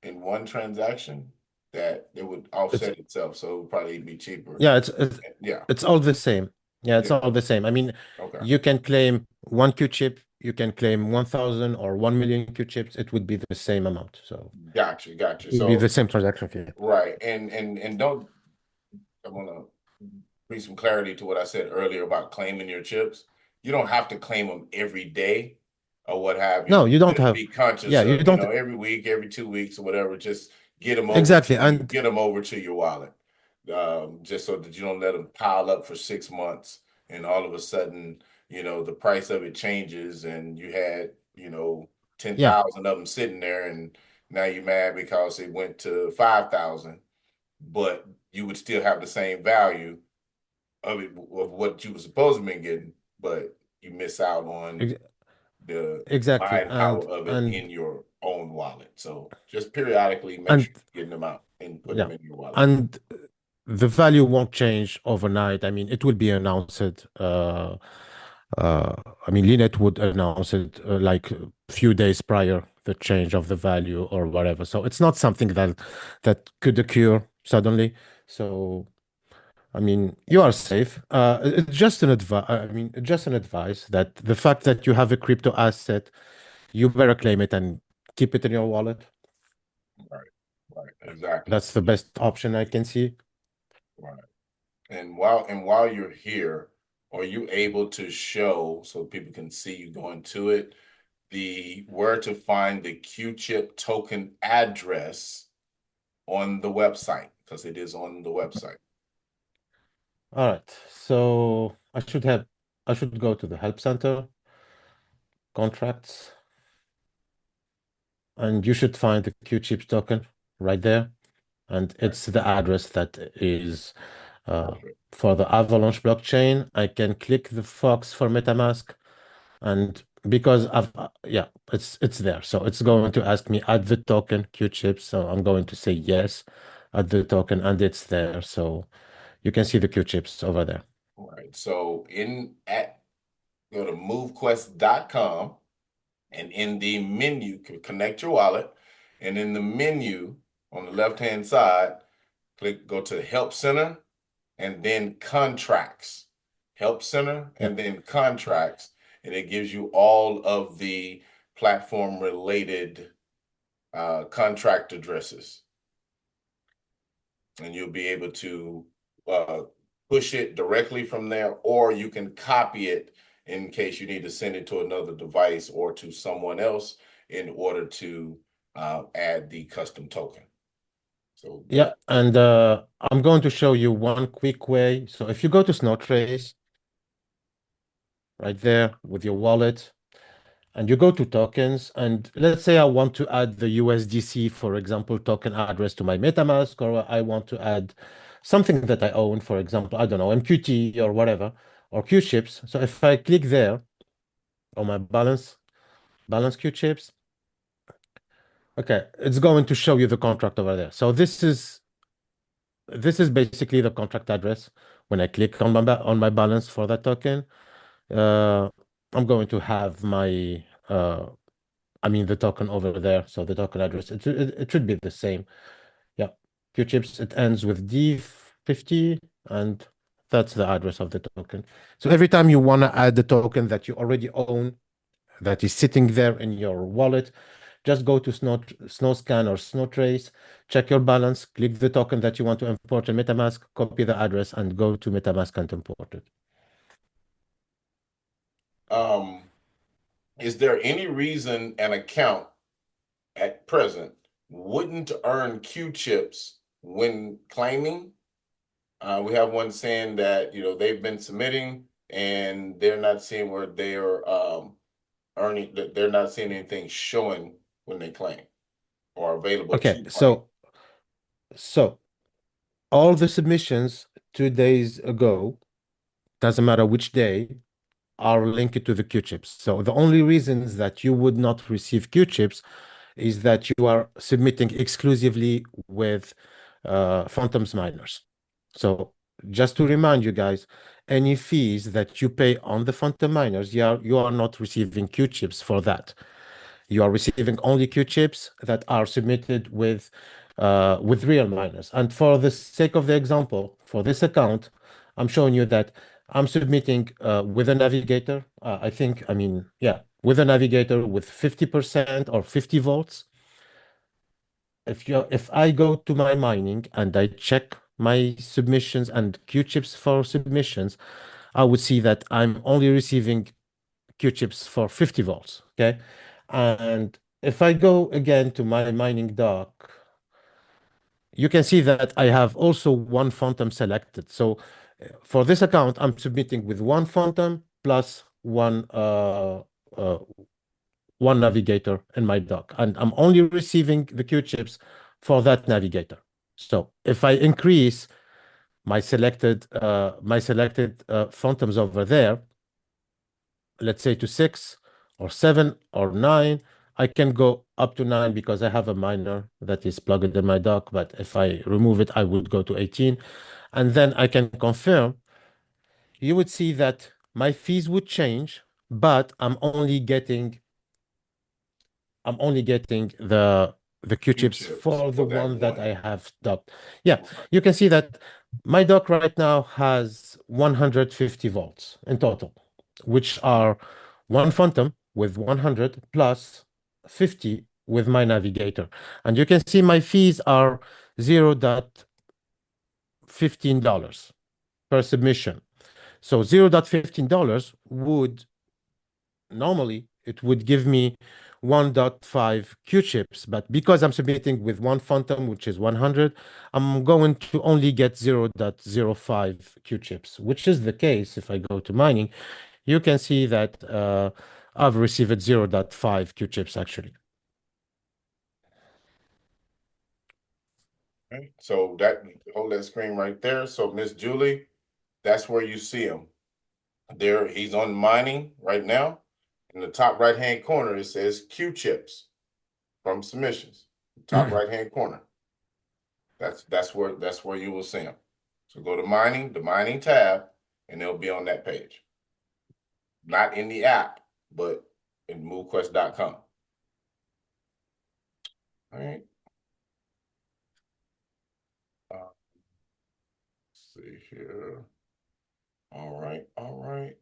in one transaction, that it would It's offset itself. So it would probably be cheaper. yeah, Yeah, it's all the same. Yeah, it's yeah. all the same. I mean, Okay. you can claim one Q chip, you can claim 1,000 or 1 million Q chips. It would be the same amount. So Gotcha, gotcha. it would be the So same transaction fee. right. And don't I want to bring some clarity to what I said earlier about claiming your chips. You don't have to claim them every day or what have No, you. you don't Just have. be conscious Yeah, you of, don't every week, every 2 weeks or whatever, just exactly. And get them over to your wallet. Just so that you don't let them pile up for 6 months and all of a sudden, the price of it changes and you had, yeah, 10,000 of them sitting there and now you're mad because it went to 5,000, but you would still have the same value of it of what you were supposed to be getting, but you miss out on ex the exactly. buying power of it in your own wallet. So just periodically make And sure you're getting them out and put yeah, them in your wallet. and the value won't change overnight. I mean, it will be announced. Uh, I mean, Linet would announce it like a few days prior the change of the value or whatever. So it's not something that could occur suddenly. So I mean, you are safe. It's just an advice. I mean, just an advice that the fact that you have a crypto asset, you better claim it and keep it in your wallet. Right, right, exactly. That's the best option I can see. Right. And while you're here, are you able to show so people can see you going to it, the where to find the Q-chip token address on the website? Because it is on the website. All right. So I should have. I should go to the help center, contracts, and you should find the Qchips token right there. And it's the address that is for the Avalanche blockchain. I can click the Fox for MetaMask, and because yeah, it's there. So it's going to ask me add the token Qchips. So I'm going to say yes, add the token, and it's there. So you can see the Qchips over there. All right. So go to MoveQuest.com, and in the menu, connect your wallet, and in the menu on the left-hand side, go to Help Center and then Contracts. Help Center and then Contracts, and it gives you all of the platform-related contract addresses. And you'll be able to push it directly from there, or you can copy it in case you need to send it to another device or to someone else in order to add the custom token. So Yeah, and I'm going to show you one quick way. So if you go to Snowtrace, right there with your wallet, and you go to tokens, and let's say I want to add the USDC, for example, token address to my MetaMask, or I want to add something that I own, for example, I don't know, MQT or whatever, or Qchips. So if I click there on my balance Qchips, okay, it's going to show you the contract over there. So this is basically the contract address. When I click on my balance for that token, I'm going to have my the token over there. So the token address, it should be the same. Yeah, Qchips, it ends with D50, and that's the address of the token. So every time you want to add the token that you already own, that is sitting there in your wallet, just go to Snowscan or Snowtrace, check your balance, click the token that you want to import in MetaMask, copy the address, and go to MetaMask and import it. Is there any reason an account at present wouldn't earn Qchips when claiming? We have one saying that they've been submitting and they're not seeing where they are earning. They're not seeing anything showing when they claim or available to Okay, claim. so all the submissions 2 days ago, doesn't matter which day, are linked to the Qchips. So the only reasons that you would not receive Qchips is that you are submitting exclusively with Phantoms miners. So just to remind you guys, any fees that you pay on the Phantom miners, you are not receiving Qchips for that. You are receiving only Qchips that are submitted with real miners. And for the sake of the example, for this account, I'm showing you that I'm submitting with a navigator. With a navigator with 50% or 50 volts. If I go to my mining and I check my submissions and Qchips for submissions, I would see that I'm only receiving Qchips for 50 volts. Okay. And if I go again to my mining dock, you can see that I have also one phantom selected. So for this account, I'm submitting with one phantom plus one navigator in my dock, and I'm only receiving the Qchips for that navigator. So if I increase my selected phantoms over there, let's say to 6 or 7 or 9, I can go up to 9 because I have a miner that is plugged in my dock. But if I remove it, I would go to 18, and then I can confirm. You would see that my fees would change, but I'm only getting the Qchips for the one that I have docked. Yeah, you can see that my dock right now has 150 volts in total, which are one phantom with 100 plus 50 with my navigator. And you can see my fees are $0.15 per submission. So $0.15 would normally it would give me 1.5 Qchips, but because I'm submitting with one phantom, which is 100, I'm going to only get 0.05 Qchips, which is the case if I go to mining. you can see that I've received 0.5 Q chips actually. Okay. So that hold that screen right there. So Miss Julie, that's where you see him. There, he's on mining right now. In the top right-hand corner, it says Q chips from submissions. Top right-hand corner. That's where you will see him. So go to mining, the mining tab, and they'll be on that page. Not in the app, but in MoveQuest.com. All right. Let's see here. All right, all right.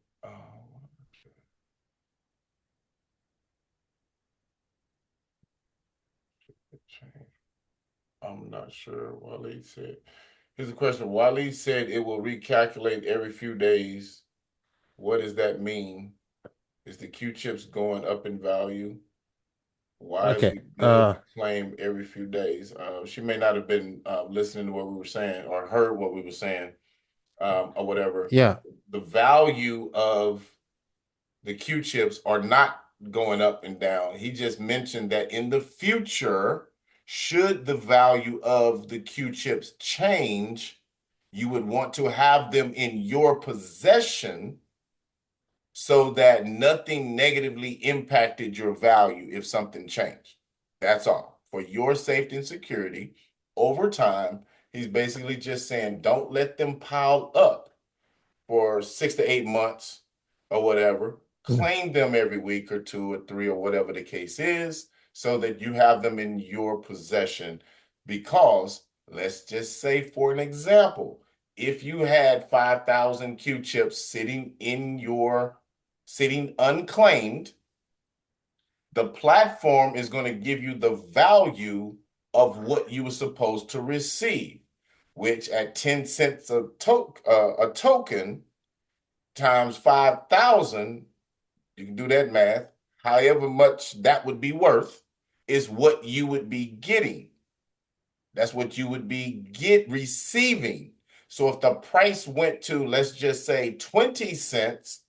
I'm not sure. Waleed said, here's a question. Waleed said it will recalculate every few days. What does that mean? Is the Q chips going up in value? Why is Okay. it good to claim every few days? She may not have been listening to what we were saying or heard what we were saying or whatever. Yeah. The value of the Q chips are not going up and down. He just mentioned that in the future, should the value of the Q chips change, you would want to have them in your possession so that nothing negatively impacted your value if something changed. That's all. For your safety and security, over time, he's basically just saying don't let them pile up for 6 to 8 months or whatever. Claim them every week or 2 or 3 or whatever the case is so that you have them in your possession. Because let's just say, for an example, if you had 5,000 Q chips sitting unclaimed, the platform is going to give you the value of what you were supposed to receive, which at 10 cents a token times 5,000, you can do that math, however much that would be worth is what you would be getting. That's what you would be receiving. So if the price went to, let's just say 20 cents,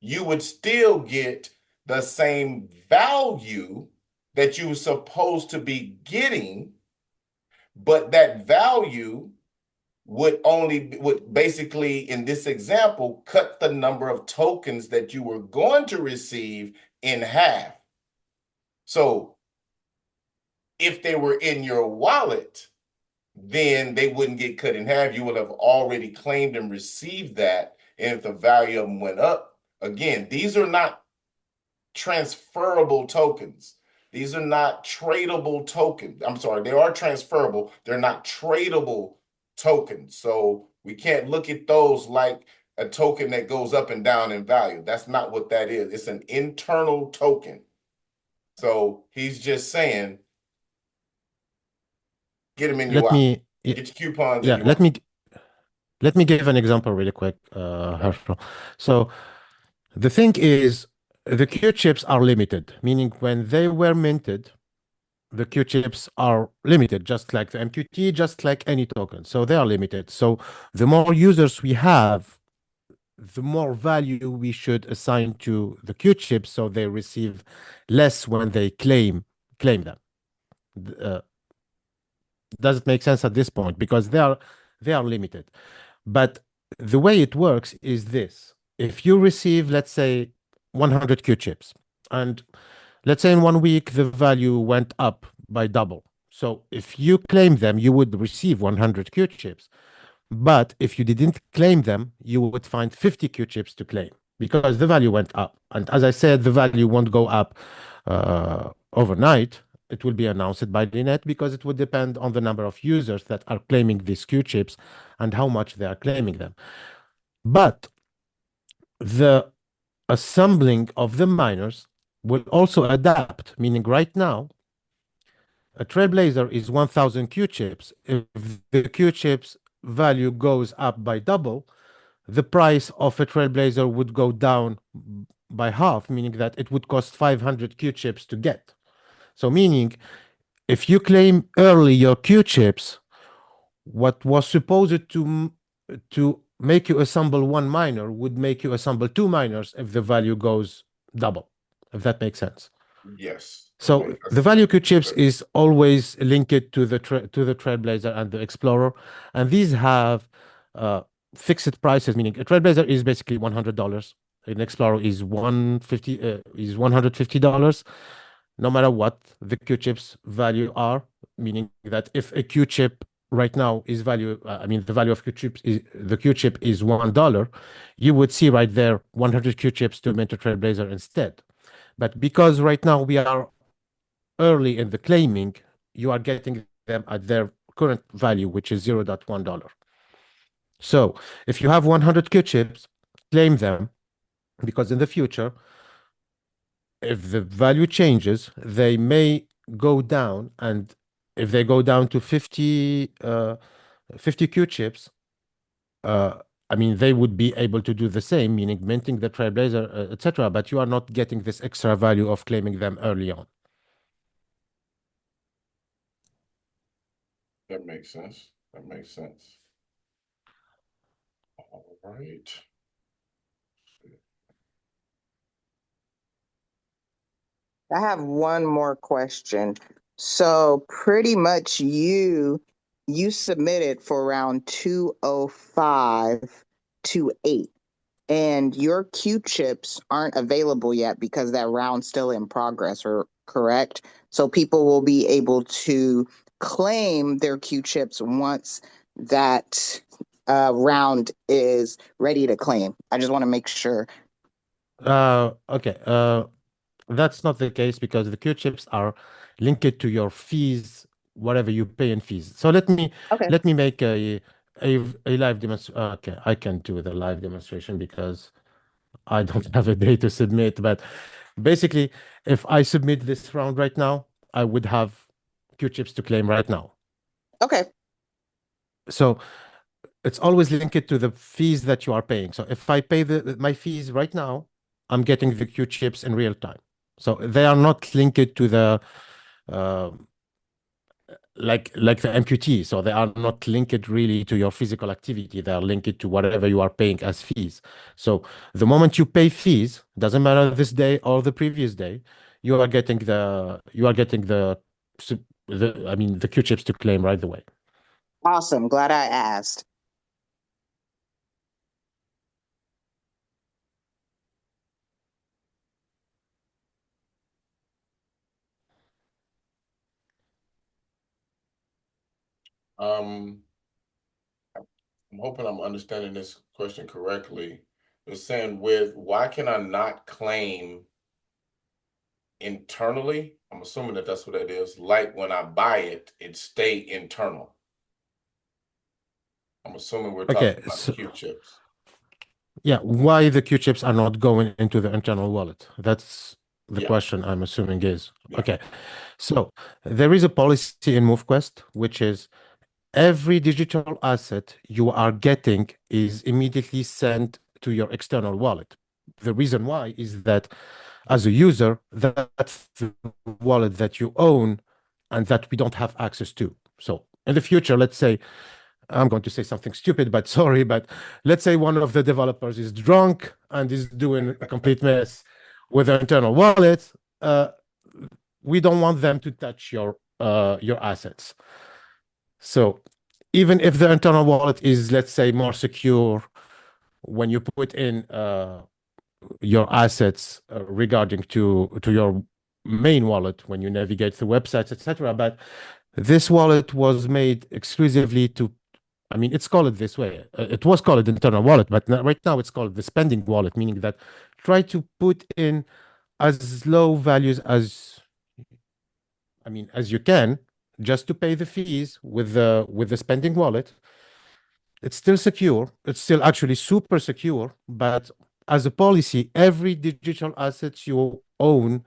you would still get the same value that you were supposed to be getting, but that value would basically, in this example, cut the number of tokens that you were going to receive in half. So if they were in your wallet, then they wouldn't get cut in half. You would have already claimed and received that. And if the value of them went up, again, these are not transferable tokens. These are not tradable tokens. I'm sorry, they are transferable. They're not tradable tokens. So we can't look at those like a token that goes up and down in value. That's not what that is. It's an internal token. So he's just saying, get them in your Let wallet. me, Get your coupons in yeah, your wallet. let me give an example really quick, Herschel. So the thing is, the Q chips are limited, meaning when they were minted, the Q chips are limited, just like the MQT, just like any token. So they are limited. So the more users we have, the more value we should assign to the Q chips, so they receive less when they claim them. Uh, does it make sense at this point? Because they are limited. But the way it works is this: if you receive, let's say, 100 Q chips, and let's say in 1 week the value went up by double. So if you claim them, you would receive 100 Q chips. But if you didn't claim them, you would find 50 Q chips to claim because the value went up. And as I said, the value won't go up overnight. It will be announced by the net because it would depend on the number of users that are claiming these Q chips and how much they are claiming them. But the assembling of the miners will also adapt, meaning right now, a Trailblazer is 1,000 Q chips. If the Q chips value goes up by double, the price of a Trailblazer would go down by half, meaning that it would cost 500 Q chips to get. So meaning, if you claim early your Q chips, what was supposed to make you assemble one miner would make you assemble two miners if the value goes double, if that makes sense. Yes. So the value queue chips is always linked to the Trailblazer and the Explorer, and these have fixed prices. Meaning, a Trailblazer is basically $100, an Explorer is $150. No matter what the Q chips value are, meaning that if a Q chip right now is value, the value of Q chips is the Q chip is $1, you would see right there 100 Q chips to mint a Trailblazer instead. But because right now we are early in the claiming, you are getting them at their current value, which is $0.1. So if you have 100 Q chips, claim them, because in the future, if the value changes, they may go down. And if they go down to 50 Q chips, they would be able to do the same, meaning minting the Trailblazer, etc. But you are not getting this extra value of claiming them early on. That makes sense. That makes sense. All right. I have one more question. So pretty much you submitted for round 205 to 8, and your Q chips aren't available yet because that round's still in progress, or correct? So people will be able to claim their Q chips once that round is ready to claim. I just want to make sure. Okay. That's not the case because the Q chips are linked to your fees, whatever you pay in fees. So Okay. let me make a live demonstration. Okay, I can do the live demonstration because I don't have a day to submit. But basically, if I submit this round right now, I would have Q chips to claim right now. Okay. So it's always linked to the fees that you are paying. So if I pay my fees right now, I'm getting the Q chips in real time. So they are not linked to the uh, like the MQT. So they are not linked really to your physical activity. They are linked to whatever you are paying as fees. So the moment you pay fees, doesn't matter this day or the previous day, you are getting the Q chips to claim right away. Awesome. Glad I asked. Um, I'm hoping I'm understanding this question correctly. It's saying why can I not claim internally? I'm assuming that that's what it is. Like when I buy it, it stay internal. I'm assuming we're talking Okay, about so Q chips. yeah, why the Q chips are not going into the internal wallet? That's the Yeah, question I'm assuming is. yeah. Okay, so there is a policy in MoveQuest, which is every digital asset you are getting is immediately sent to your external wallet. The reason why is that as a user, that's the wallet that you own and that we don't have access to. So in the future, let's say, I'm going to say something stupid, but sorry, but let's say one of the developers is drunk and is doing a complete mess with their internal wallet. Uh, we don't want them to touch your assets. So even if the internal wallet is, let's say, more secure, when you put in your assets regarding to your main wallet, when you navigate through websites, etc. But this wallet was made exclusively to, it's called this way. It was called internal wallet, but right now it's called the spending wallet, meaning that try to put in as low values as you can, just to pay the fees with the spending wallet. It's still secure. It's still actually super secure. But as a policy, every digital asset you own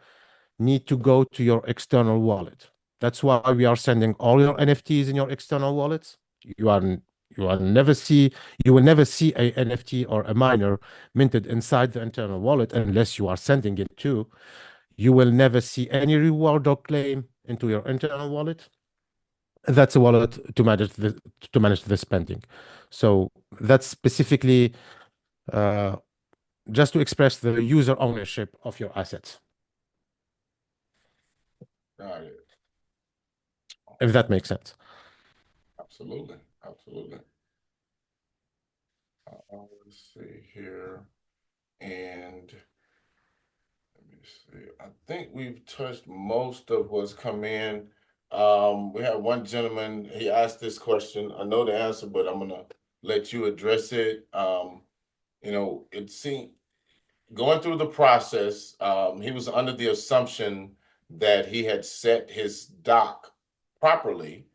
need to go to your external wallet. That's why we are sending all your NFTs in your external wallets. You are you are never see you will never see a NFT or a miner minted inside the internal wallet unless you are sending it to. You will never see any reward or claim into your internal wallet. That's a wallet to manage the spending. So that's specifically uh, just to express the user ownership of your assets, Got it. if that makes sense. Absolutely. Absolutely. Let's see here. And let me see. I think we've touched most of what's come in. We have one gentleman, he asked this question. I know the answer, but I'm gonna let you address it. It seemed going through the process, he was under the assumption that he had set his dock properly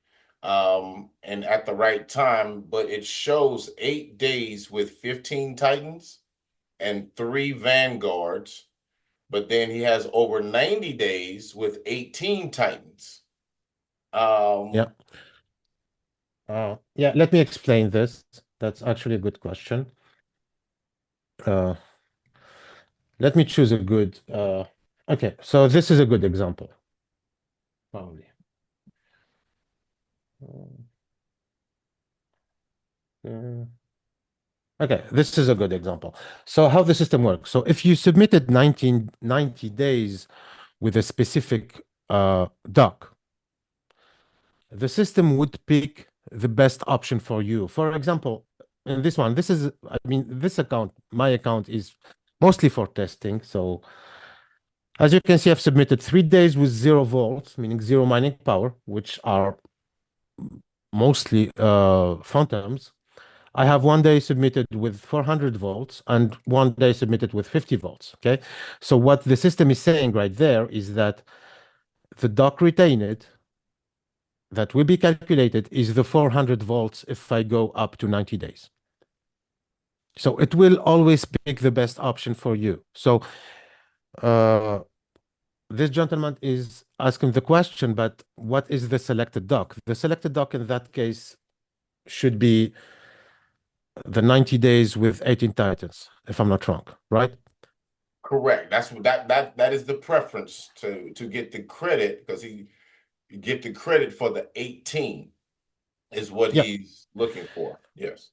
and at the right time, but it shows 8 days with 15 Titans and 3 Vanguards, but then he has over 90 days with 18 Titans. Yeah. Yeah, let me explain this. That's actually a good question. Uh, Let me choose a good. Okay, so this is a good example, probably. Uh, Okay, this is a good example. So how the system works. So if you submitted 90 days with a specific doc, the system would pick the best option for you. For example, in this one, I mean, this account, my account is mostly for testing. So as you can see, I've submitted 3 days with 0 volts, meaning zero mining power, which are mostly phantoms. I have one day submitted with 400 volts and one day submitted with 50 volts. Okay. So what the system is saying right there is that the dock retained that will be calculated is the 400 volts if I go up to 90 days. So it will always pick the best option for you. So uh, this gentleman is asking the question, but what is the selected dock? The selected dock in that case should be the 90 days with 18 titans, if I'm not wrong, right? Correct. That's what that is the preference to get the credit because he get the credit for the 18 is what Yeah, he's looking for. Yes.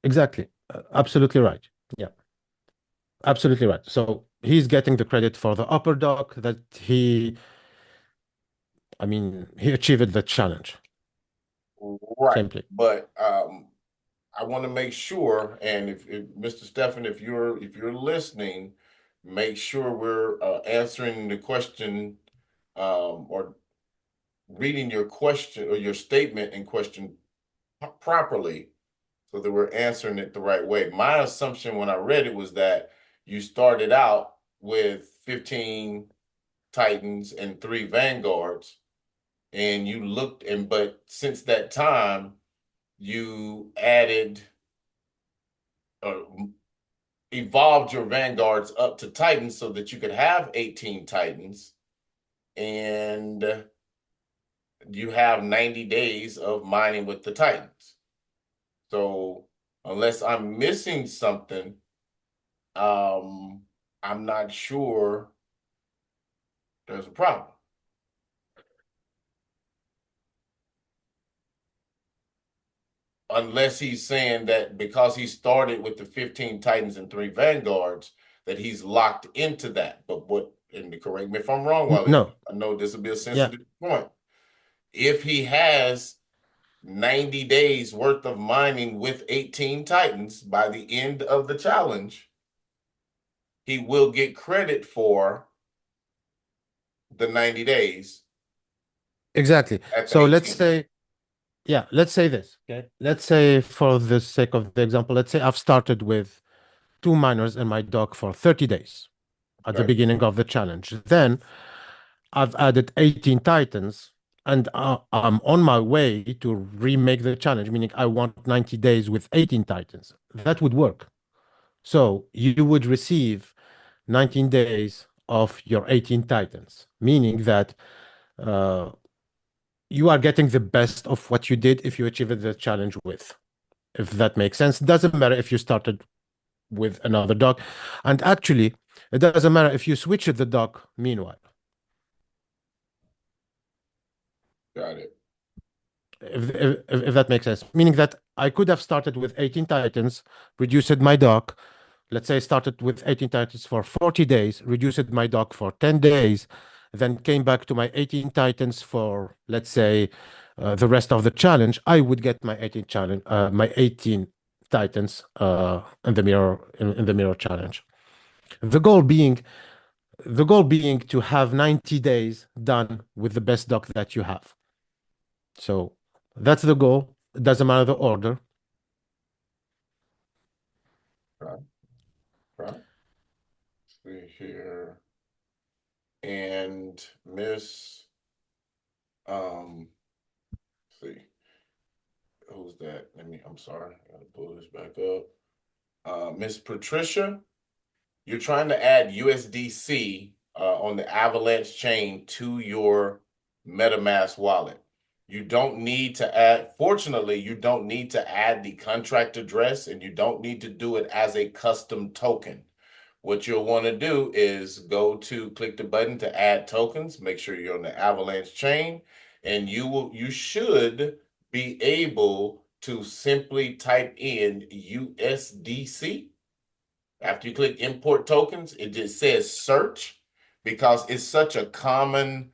exactly. Absolutely right. Yeah, absolutely right. So he's getting the credit for the upper dock that I mean, he achieved the challenge. Right. Simply. But I want to make sure, and if Mr. Stephan, if you're listening, make sure we're answering the question or reading your question or your statement in question properly so that we're answering it the right way. My assumption when I read it was that you started out with 15 Titans and 3 Vanguards, and you looked and but since that time you added or evolved your Vanguards up to Titans so that you could have 18 Titans and you have 90 days of mining with the Titans. So unless I'm missing something, um, I'm not sure there's a problem. Unless he's saying that because he started with the 15 Titans and 3 Vanguards, that he's locked into that. But and correct me if I'm wrong, Wally, No. I know this will be a Yeah, sensitive point. If he has 90 days worth of mining with 18 Titans by the end of the challenge, he will get credit for the 90 days exactly. at the So let's 18. say, yeah, let's say this. Okay. Let's say for the sake of the example, let's say I've started with 2 miners in my dock for 30 days at the Okay. beginning of the challenge. Then I've added 18 titans and I'm on my way to remake the challenge, meaning I want 90 days with 18 titans. That would work. So you would receive 19 days of your 18 titans, meaning that uh, you are getting the best of what you did if you achieved the challenge with. If that makes sense, doesn't matter if you started with another dog. And actually, it doesn't matter if you switch the dog meanwhile. Got it. If that makes sense. Meaning that I could have started with 18 titans, reduced my dock. Let's say I started with 18 titans for 40 days, reduced my dock for 10 days, then came back to my 18 titans for, let's say, the rest of the challenge. I would get my 18 titans in the mirror challenge. The goal being to have 90 days done with the best dock that you have. So that's the goal. It doesn't matter the order. Right. Right. See here. And Miss, see, who's that? I'm sorry, I gotta pull this back up. Miss Patricia, you're trying to add USDC on the Avalanche chain to your MetaMask wallet. You don't need to add, fortunately, you don't need to add the contract address and you don't need to do it as a custom token. What you'll want to do is click the button to add tokens, make sure you're on the Avalanche chain, and you should be able to simply type in USDC. After you click import tokens, it just says search because it's such a common,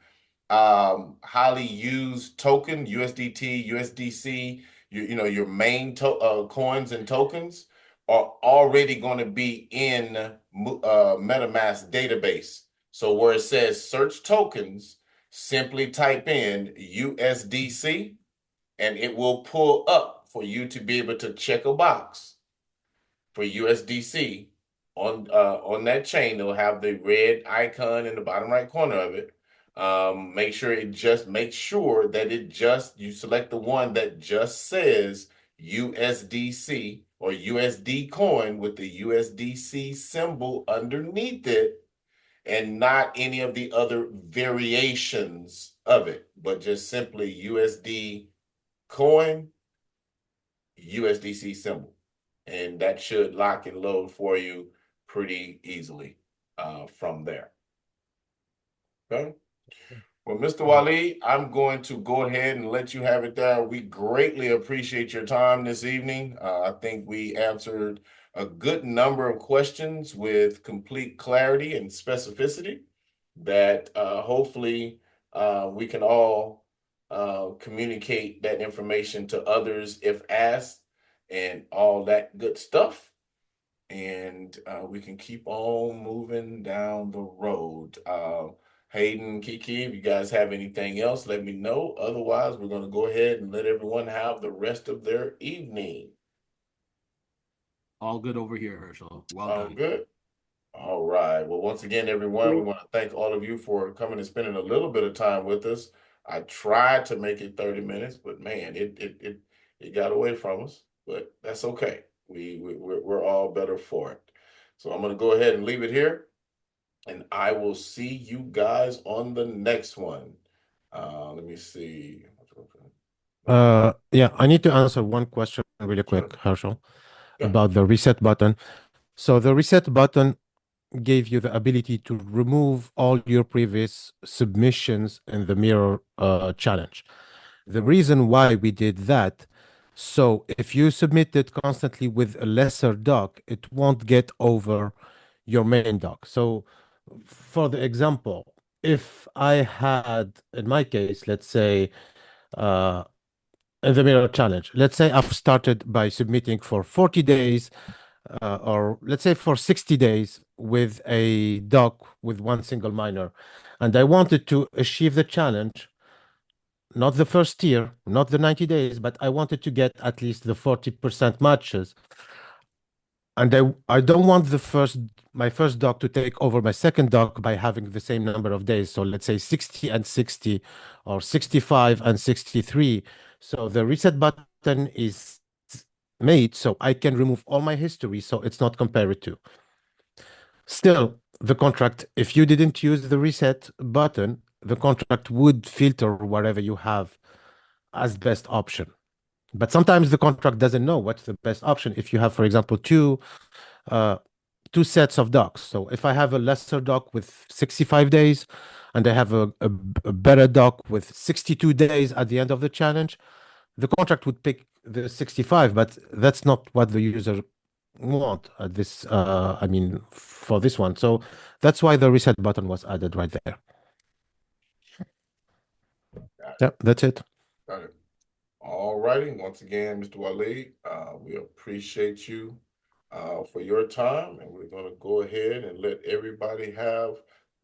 highly used token, USDT, USDC, your main coins and tokens are already going to be in MetaMask database. So where it says search tokens, simply type in USDC and it will pull up for you to be able to check a box for USDC on that chain. It'll have the red icon in the bottom right corner of it. Make sure that you select the one that just says USDC or USD coin with the USDC symbol underneath it and not any of the other variations of it, but just simply USD coin, USDC symbol. And that should lock and load for you pretty easily from there. Okay. Well, Mr. Wali, I'm going to go ahead and let you have it there. We greatly appreciate your time this evening. I think we answered a good number of questions with complete clarity and specificity that hopefully we can all communicate that information to others if asked and all that good stuff. And we can keep on moving down the road. Hayden, Kiki, if you guys have anything else, let me know. Otherwise, we're going to go ahead and let everyone have the rest of their evening. All good over here, Herschel. Well All done. good. All right. Well, once again, everyone, we want to thank all of you for coming and spending a little bit of time with us. I tried to make it 30 minutes, but man, it got away from us. But that's okay. We're all better for it. So I'm going to go ahead and leave it here, and I will see you guys on the next one. Let me see. Yeah, I need to answer one question really quick, Sure. Herschel, Yeah. about the reset button. So the reset button gave you the ability to remove all your previous submissions in the mirror challenge. The reason why we did that, so if you submit it constantly with a lesser doc, it won't get over your main doc. So for the example, if I had, in my case, let's say, in the mirror challenge, let's say I've started by submitting for 40 days, or let's say for 60 days with a doc with one single miner, and I wanted to achieve the challenge, not the first tier, not the 90 days, but I wanted to get at least the 40% matches. And I don't want my first doc to take over my second doc by having the same number of days. So let's say 60 and 60 or 65 and 63. So the reset button is made so I can remove all my history so it's not compared to. Still, the contract, if you didn't use the reset button, the contract would filter whatever you have as best option. But sometimes the contract doesn't know what's the best option. If you have, for example, two sets of docs. So if I have a lesser doc with 65 days and I have a better doc with 62 days at the end of the challenge, the contract would pick the 65, but that's not what the user want at this. I mean, for this one. So that's why the reset button was added right there. Yeah, that's it. Got it. All righty. Once again, Mr. Waleed, we appreciate you for your time, and we're going to go ahead and let everybody have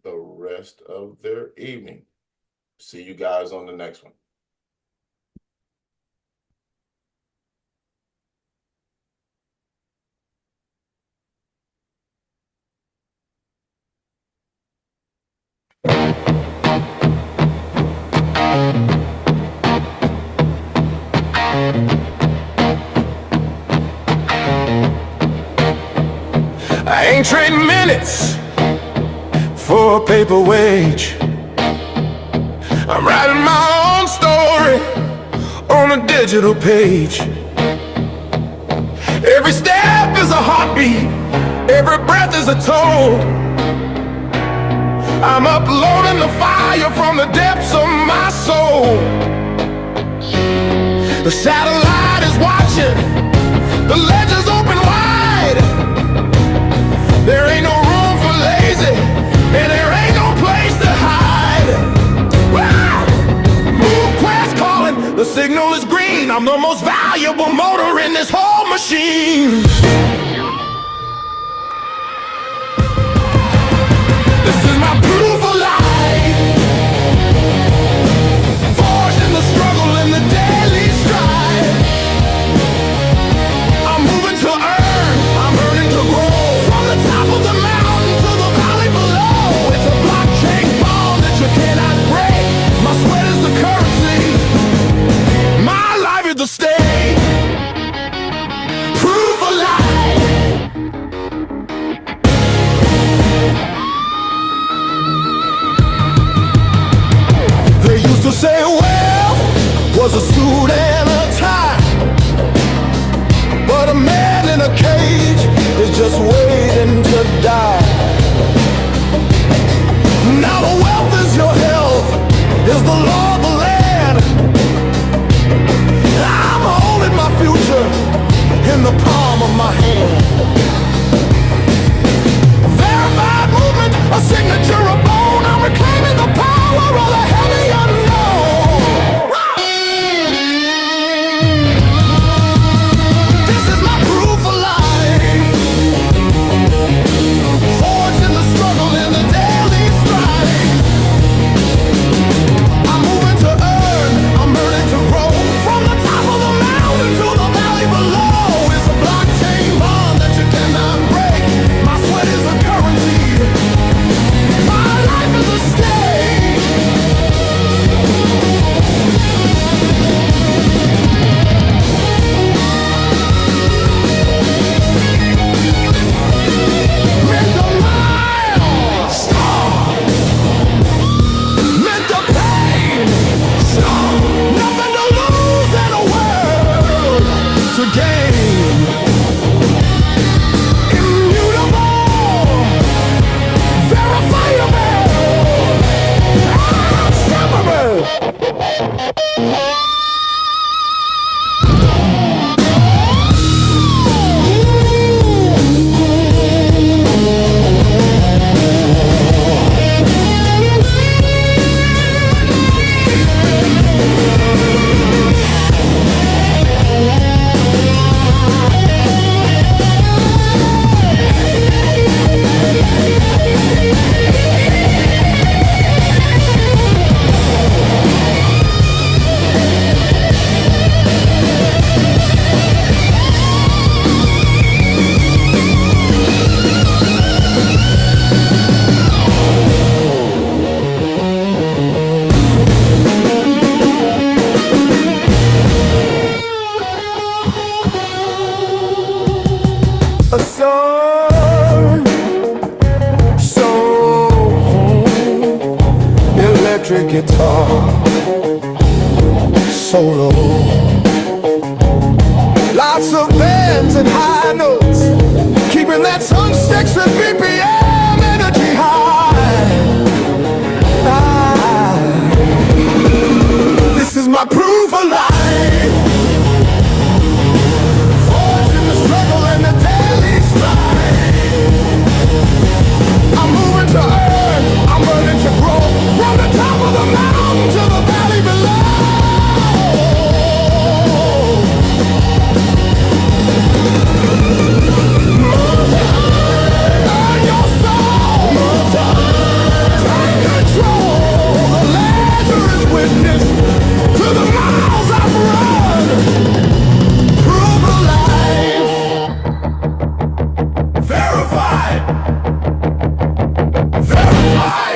the rest of their evening. See you guys on the next one. I ain't trading minutes for a paper wage. I'm writing my own story on a digital page. Every step is a heartbeat, every breath is a toll. I'm uploading the fire from the depths of my soul. The satellite is watching, the ledger's open wide. There ain't no room for lazy, and there ain't no place to hide. MoveQuest calling, the signal is green. I'm the most valuable motor in this whole machine. This is my proof of life, forged in the struggle and the daily strife. I'm moving to earn, I'm earning to grow. From the top of the mountain to the valley below, it's a blockchain bond that you cannot break. My sweat is the currency, my life is the stake. Proof of life. They used to say wealth was a suit and a tie, but a man in a cage is just waiting to die. Now the wealth is your health, is the law of the land. I'm holding my future in the palm of my hand. A verified movement, a signature, a bone. I'm reclaiming the power of the heavy unknown. This is my proof of life, forged in the struggle and the daily strife. I'm moving to earn, I'm burning to grow. From the top of the mountain to the valley below, it's a blockchain bond that you cannot break. My sweat is a currency, my life is a stake. Meant to milestone, meant to pain. Nothing to lose and a world to gain. Immutable, verifiable, unstoppable. A song, soul, electric guitar, solo. Lots of bends and high notes, keeping that tongue sticks and BPM energy high. This is my proof of life. fly.